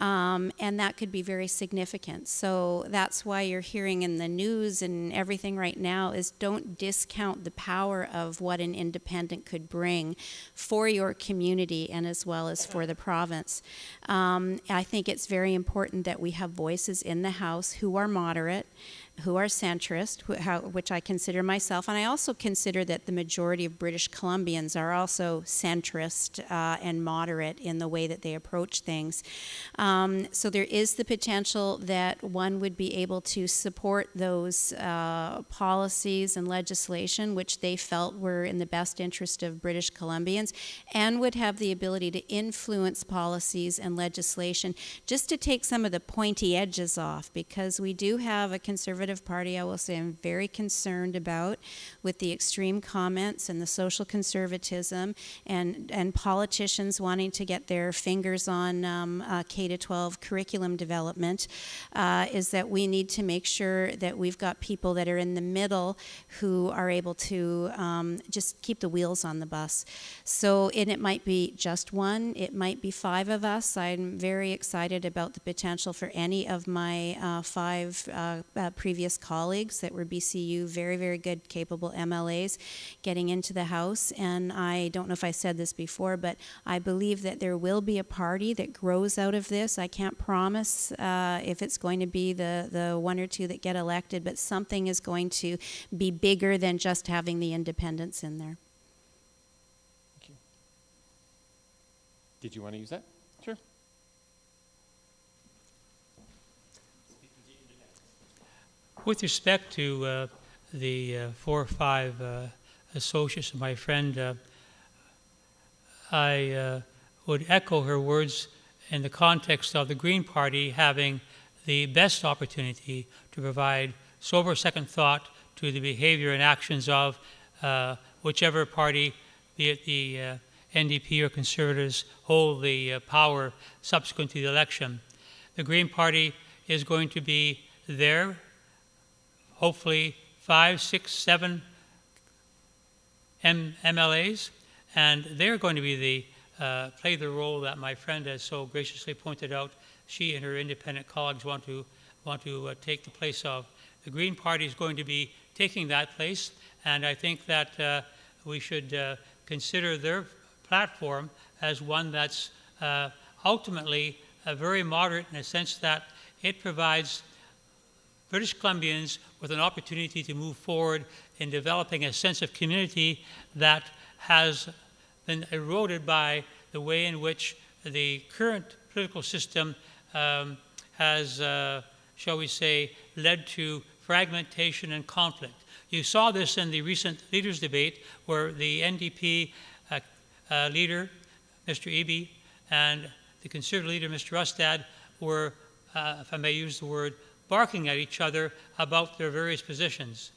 And that could be very significant. So that's why you're hearing in the news and everything right now is don't discount the power of what an independent could bring for your community and as well as for the province. I think it's very important that we have voices in the House who are moderate, who are centrist, which I consider myself, and I also consider that the majority of British Columbians are also centrist and moderate in the way that they approach things. So there is the potential that one would be able to support those policies and legislation which they felt were in the best interest of British Columbians, and would have the ability to influence policies and legislation just to take some of the pointy edges off, because we do have a Conservative Party, I will say, I'm very concerned about with the extreme comments and the social conservatism and politicians wanting to get their fingers on K-12 curriculum development, is that we need to make sure that we've got people that are in the middle who are able to just keep the wheels on the bus. So, and it might be just one, it might be 5 of us. I'm very excited about the potential for any of my 5 previous colleagues that were BCU, very, very good, capable MLAs getting into the House. And I don't know if I said this before, but I believe that there will be a party that grows out of this. I can't promise if it's going to be the 1 or 2 that get elected, but something is going to be bigger than just having the independents in there. Thank you. Did you want to use that? Sure. With respect to the 4 or 5 associates of my friend, I would echo her words in the context of the Green Party having the best opportunity to provide sober second thought to the behavior and actions of whichever party, be it the NDP or Conservatives, hold the power subsequent to the election. The Green Party is going to be there, hopefully 5, 6, 7 MLAs, and they're going to be play the role that my friend has so graciously pointed out she and her independent colleagues want to want to take the place of. The Green Party is going to be taking that place, and I think that we should consider their platform as one that's ultimately very moderate in the sense that it provides British Columbians with an opportunity to move forward in developing a sense of community that has been eroded by the way in which the current political system has, shall we say, led to fragmentation and conflict. You saw this in the recent leaders' debate where the NDP leader, Mr. Eby, and the Conservative leader, Mr. Rustad, were, if I may use the word, barking at each other about their various positions.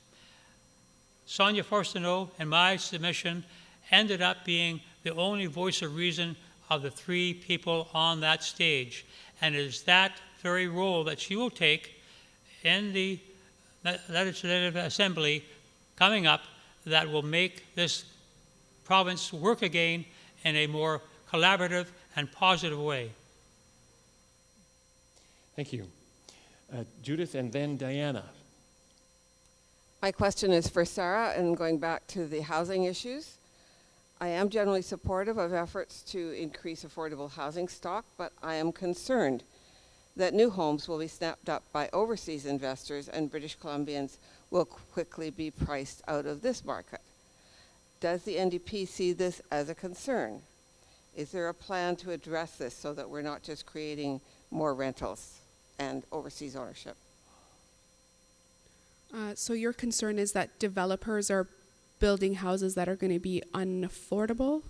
Sonia Forsteno, in my submission, ended up being the only voice of reason of the three people on that stage. And it is that very role that she will take in the Legislative Assembly coming up that will make this province work again in a more collaborative and positive way. Thank you. Judith and then Diana. My question is for Sara, and going back to the housing issues. I am generally supportive of efforts to increase affordable housing stock, but I am concerned that new homes will be snapped up by overseas investors and British Columbians will quickly be priced out of this market. Does the NDP see this as a concern? Is there a plan to address this so that we're not just creating more rentals and overseas ownership? So your concern is that developers are building houses that are going to be unaffordable?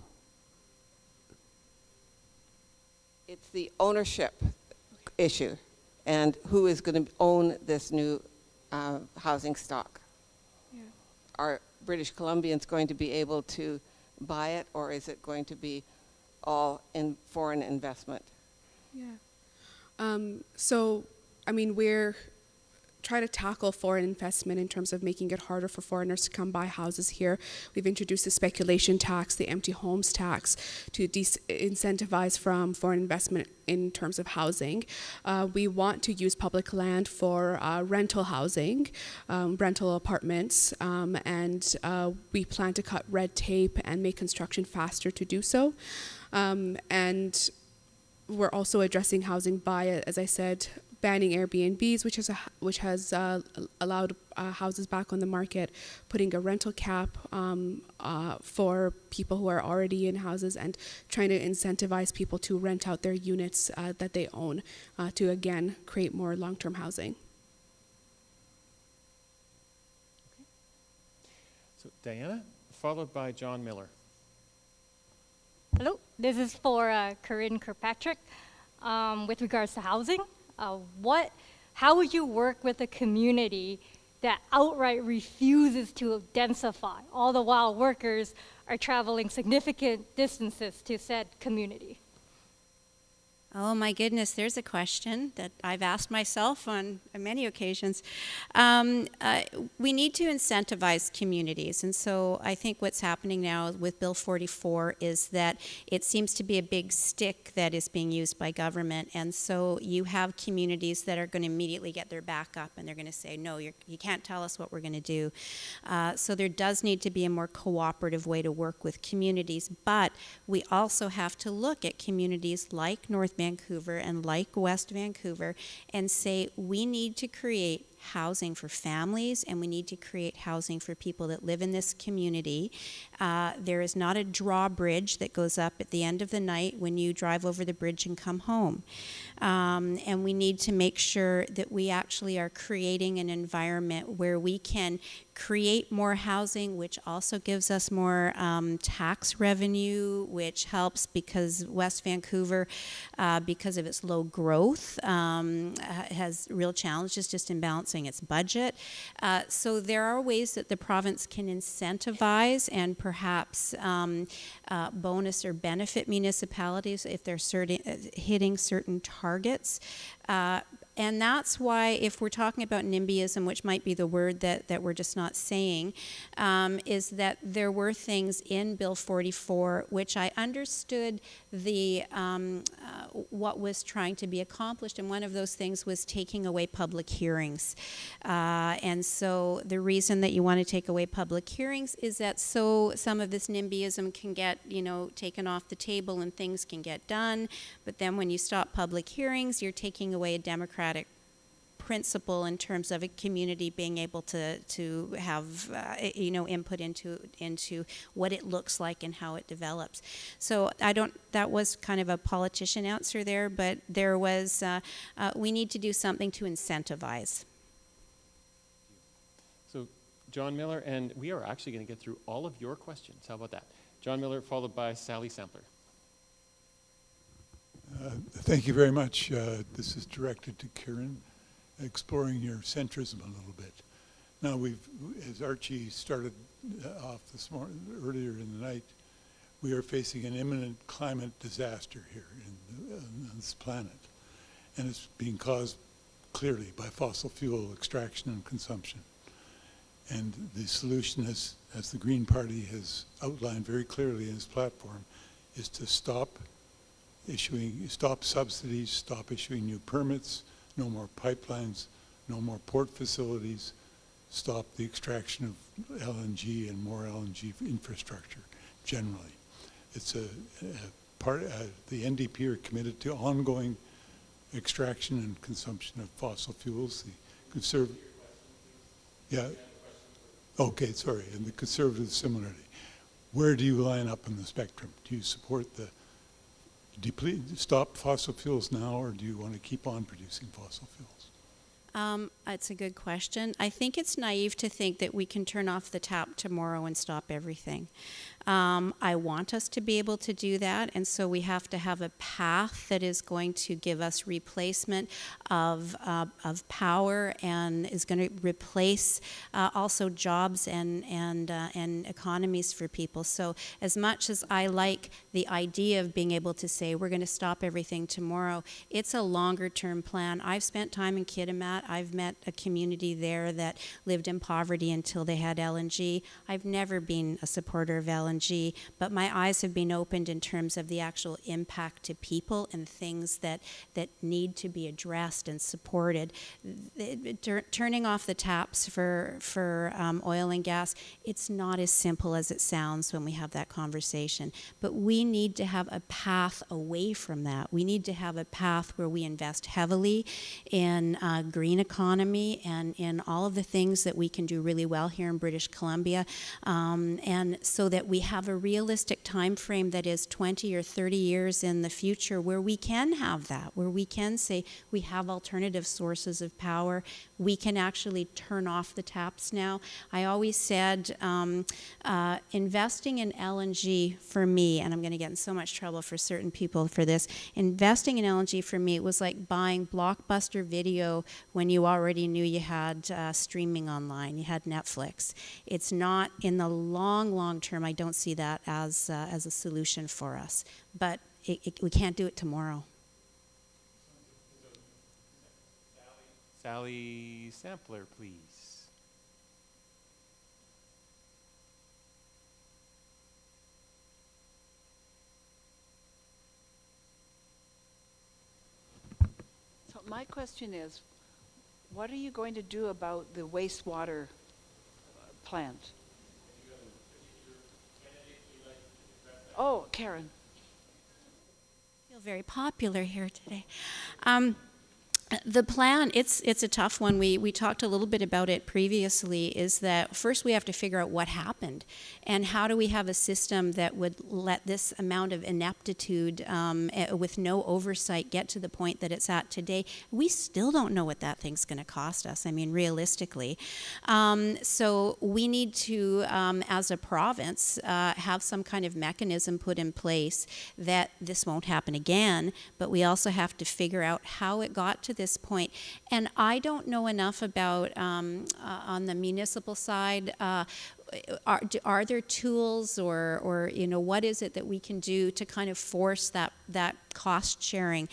It's the ownership issue and who is going to own this new housing stock. Yeah. Are British Columbians going to be able to buy it, or is it going to be all in foreign investment? Yeah. So, I mean, we're trying to tackle foreign investment in terms of making it harder for foreigners to come buy houses here. We've introduced the speculation tax, the empty homes tax, to incentivize from foreign investment in terms of housing. We want to use public land for rental housing, rental apartments, and we plan to cut red tape and make construction faster to do so. And we're also addressing housing by, as I said, banning Airbnbs, which has allowed houses back on the market, putting a rental cap for people who are already in houses, and trying to incentivize people to rent out their units that they own to, again, create more long-term housing. So Diana, followed by John Miller. Hello, this is for Karin Kirkpatrick. With regards to housing, how would you work with a community that outright refuses to densify, all the while workers are traveling significant distances to said community? Oh my goodness, there's a question that I've asked myself on many occasions. We need to incentivize communities, and so I think what's happening now with Bill 44 is that it seems to be a big stick that is being used by government, and so you have communities that are going to immediately get their back up and they're going to say, no, you can't tell us what we're going to do. So there does need to be a more cooperative way to work with communities, but we also have to look at communities like North Vancouver and like West Vancouver and say we need to create housing for families and we need to create housing for people that live in this community. There is not a drawbridge that goes up at the end of the night when you drive over the bridge and come home. And we need to make sure that we actually are creating an environment where we can create more housing, which also gives us more tax revenue, which helps because West Vancouver, because of its low growth, has real challenges just in balancing its budget. So there are ways that the province can incentivize and perhaps bonus or benefit municipalities if they're hitting certain targets. And that's why if we're talking about NIMBYism, which might be the word that we're just not saying, is that there were things in Bill 44 which I understood the what was trying to be accomplished, and one of those things was taking away public hearings. And so the reason that you want to take away public hearings is that so some of this NIMBYism can get, taken off the table and things can get done. But then when you stop public hearings, you're taking away a democratic principle in terms of a community being able to have input into what it looks like and how it develops. So that was kind of a politician answer there, but there was we need to do something to incentivize. So John Miller, and we are actually going to get through all of your questions. How about that? John Miller followed by Sally Sampler. Thank you very much. This is directed to Karin, exploring your centrism a little bit. Now as Archie started off this morning, earlier in the night, we are facing an imminent climate disaster here on this planet. And it's being caused clearly by fossil fuel extraction and consumption. And the solution, as the Green Party has outlined very clearly in its platform, is to stop subsidies, stop issuing new permits, no more pipelines, no more port facilities, stop the extraction of LNG and more LNG infrastructure generally. It's the NDP are committed to ongoing extraction and consumption of fossil fuels. Okay, sorry, and the Conservatives similarly. Where do you line up in the spectrum? Do you support stop fossil fuels now, or do you want to keep on producing fossil fuels? It's a good question. I think it's naive to think that we can turn off the tap tomorrow and stop everything. I want us to be able to do that, and so we have to have a path that is going to give us replacement of power and is going to replace also jobs and economies for people. So as much as I like the idea of being able to say we're going to stop everything tomorrow, it's a longer term plan. I've spent time in Kitimat. I've met a community there that lived in poverty until they had LNG. I've never been a supporter of LNG, but my eyes have been opened in terms of the actual impact to people and things that need to be addressed and supported. Turning off the taps for oil and gas, it's not as simple as it sounds when we have that conversation. But we need to have a path away from that. We need to have a path where we invest heavily in green economy and in all of the things that we can do really well here in British Columbia, and so that we have a realistic time frame that is 20 or 30 years in the future where we can have that, where we can say we have alternative sources of power. We can actually turn off the taps now. I always said investing in LNG for me, and I'm going to get in so much trouble for certain people for this, investing in LNG for me was like buying Blockbuster Video when you already knew you had streaming online, you had Netflix. It's not, in the long term, I don't see that as a solution for us. But we can't do it tomorrow. Sally Sampler, please. So my question is, what are you going to do about the wastewater plant? Oh, Karin. I feel very popular here today. The plan, it's a tough one. We talked a little bit about it previously, is that first we have to figure out what happened and how do we have a system that would let this amount of ineptitude with no oversight get to the point that it's at today. We still don't know what that thing's going to cost us, I mean, realistically. So we need to, as a province, have some kind of mechanism put in place that this won't happen again, but we also have to figure out how it got to this point. And I don't know enough about, on the municipal side, are there tools or what is it that we can do to kind of force that cost sharing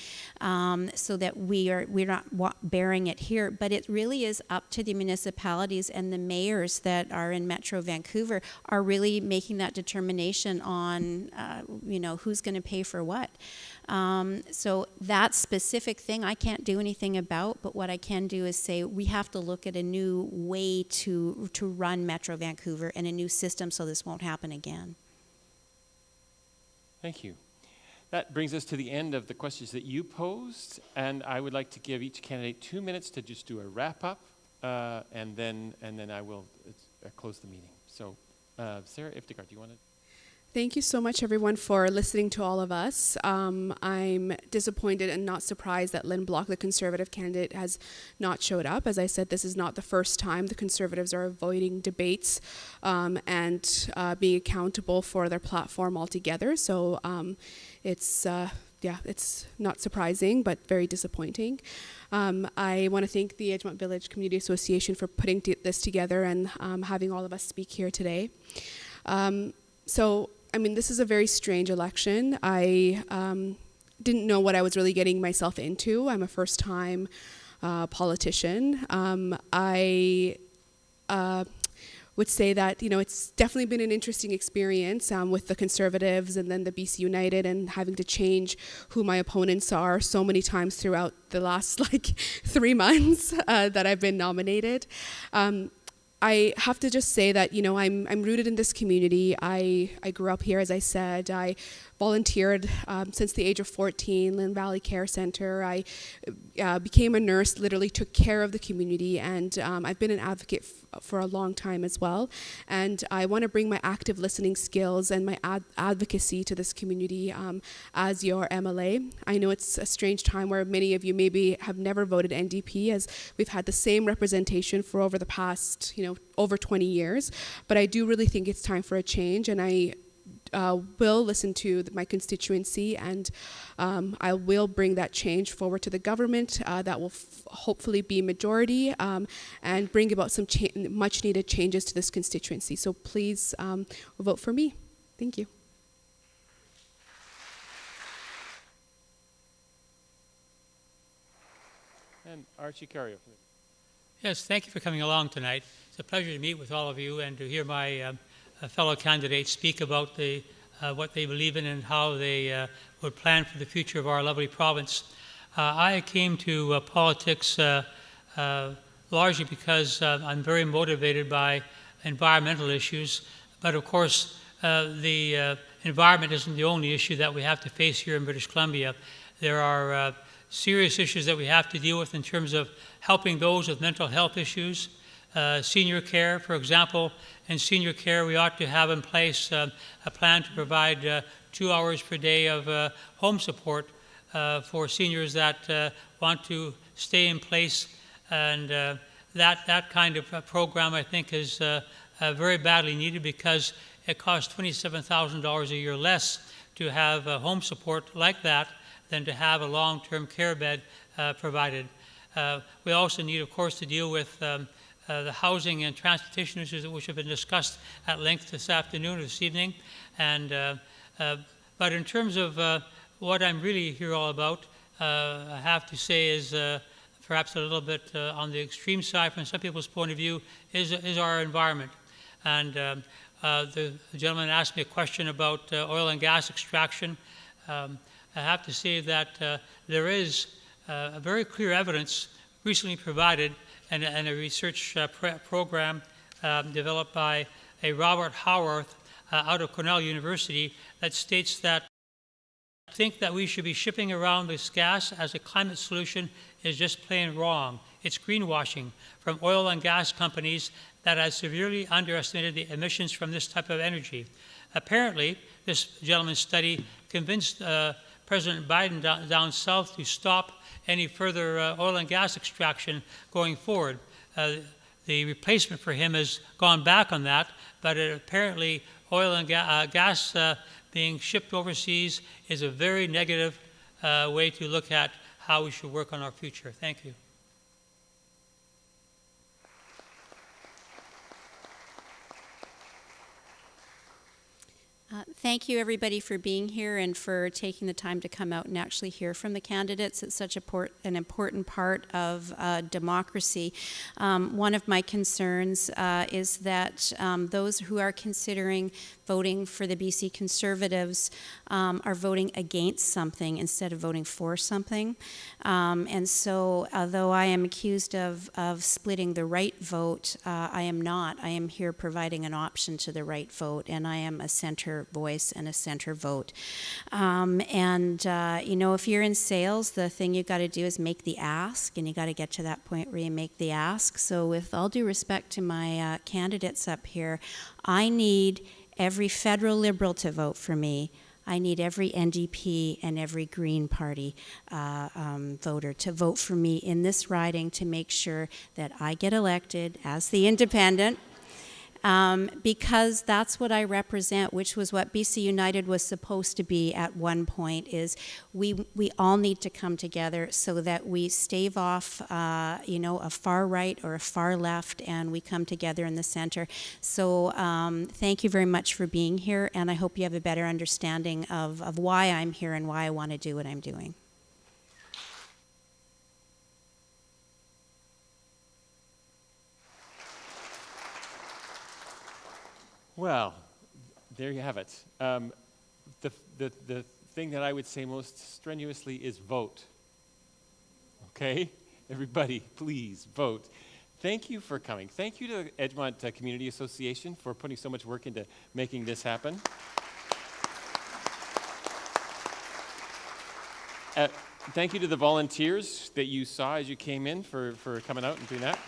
so that we're not bearing it here, but it really is up to the municipalities and the mayors that are in Metro Vancouver are really making that determination on who's going to pay for what. So that specific thing I can't do anything about, but what I can do is say we have to look at a new way to run Metro Vancouver and a new system so this won't happen again. Thank you. That brings us to the end of the questions that you posed, and I would like to give each candidate 2 minutes to just do a wrap-up, and then I will close the meeting. So, Sara Eftekhar, do you want to? Thank you so much, everyone, for listening to all of us. I'm disappointed and not surprised that Lynne Block, the Conservative candidate, has not showed up. As I said, this is not the first time the Conservatives are avoiding debates and being accountable for their platform altogether. So it's not surprising, but very disappointing. I want to thank the Edgemont Village Community Association for putting this together and having all of us speak here today. This is a very strange election. I didn't know what I was really getting myself into. I'm a first-time politician. I would say that, it's definitely been an interesting experience with the Conservatives and then the BC United, and having to change who my opponents are so many times throughout the last 3 months that I've been nominated. I have to just say that, I'm rooted in this community. I grew up here, as I said. I volunteered since the age of 14, Lynn Valley Care Center. I became a nurse, literally took care of the community, and I've been an advocate for a long time as well. And I want to bring my active listening skills and my advocacy to this community as your MLA. I know it's a strange time where many of you maybe have never voted NDP, as we've had the same representation for over the past, over 20 years. But I do really think it's time for a change, and I will listen to my constituency, and I will bring that change forward to the government that will hopefully be majority and bring about some much needed changes to this constituency. So please vote for me. Thank you. And Archie, Kaario. Yes, thank you for coming along tonight. It's a pleasure to meet with all of you and to hear my fellow candidates speak about what they believe in and how they would plan for the future of our lovely province. I came to politics largely because I'm very motivated by environmental issues, but of course the environment isn't the only issue that we have to face here in British Columbia. There are serious issues that we have to deal with in terms of helping those with mental health issues. Senior care, for example. In senior care, we ought to have in place a plan to provide 2 hours per day of home support for seniors that want to stay in place. And that kind of program, I think, is very badly needed, because it costs $27,000 a year less to have home support like that than to have a long-term care bed provided. We also need, of course, to deal with the housing and transportation issues which have been discussed at length this afternoon or this evening. And, but in terms of what I'm really here all about, I have to say is perhaps a little bit on the extreme side from some people's point of view is our environment. And the gentleman asked me a question about oil and gas extraction. I have to say that there is a very clear evidence recently provided and a research program developed by a Robert Howarth out of Cornell University that states that I think that we should be shipping around this gas as a climate solution is just plain wrong. It's greenwashing from oil and gas companies that has severely underestimated the emissions from this type of energy. Apparently, this gentleman's study convinced President Biden down south to stop any further oil and gas extraction going forward. The replacement for him has gone back on that, but apparently oil and gas being shipped overseas is a very negative way to look at how we should work on our future. Thank you. Thank you, everybody, for being here and for taking the time to come out and actually hear from the candidates. It's such an important part of democracy. One of my concerns is that those who are considering voting for the BC Conservatives are voting against something instead of voting for something. And so, although I am accused of splitting the right vote, I am not. I am here providing an option to the right vote, and I am a center voice and a center vote. You know, if you're in sales, the thing you got to do is make the ask, and you got to get to that point where you make the ask. So with all due respect to my candidates up here, I need every federal Liberal to vote for me. I need every NDP and every Green Party voter to vote for me in this riding to make sure that I get elected as the independent. Because that's what I represent, which was what BC United was supposed to be at one point, is we all need to come together so that we stave off, you know, a far right or a far left, and we come together in the center. So thank you very much for being here, and I hope you have a better understanding of why I'm here and why I want to do what I'm doing. Well, there you have it. The thing that I would say most strenuously is vote. Okay? Everybody, please vote. Thank you for coming. Thank you to the Edgemont Community Association for putting so much work into making this happen. Thank you to the volunteers that you saw as you came in for coming out and doing that.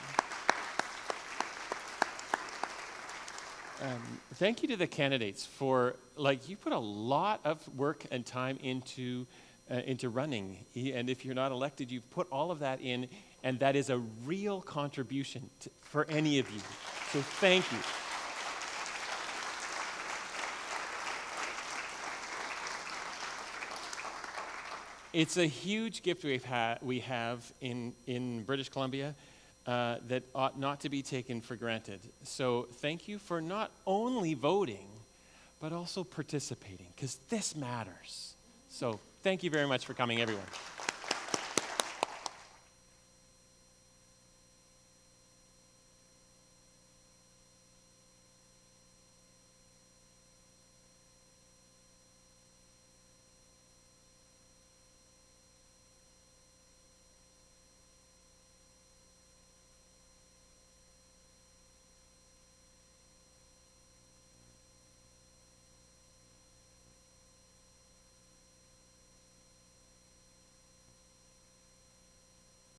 Thank you to the candidates for, you put a lot of work and time into running. And if you're not elected, you've put all of that in, and that is a real contribution for any of you. So thank you. It's a huge gift we have in British Columbia. That ought not to be taken for granted. So thank you for not only voting, but also participating, because this matters. So thank you very much for coming, everyone.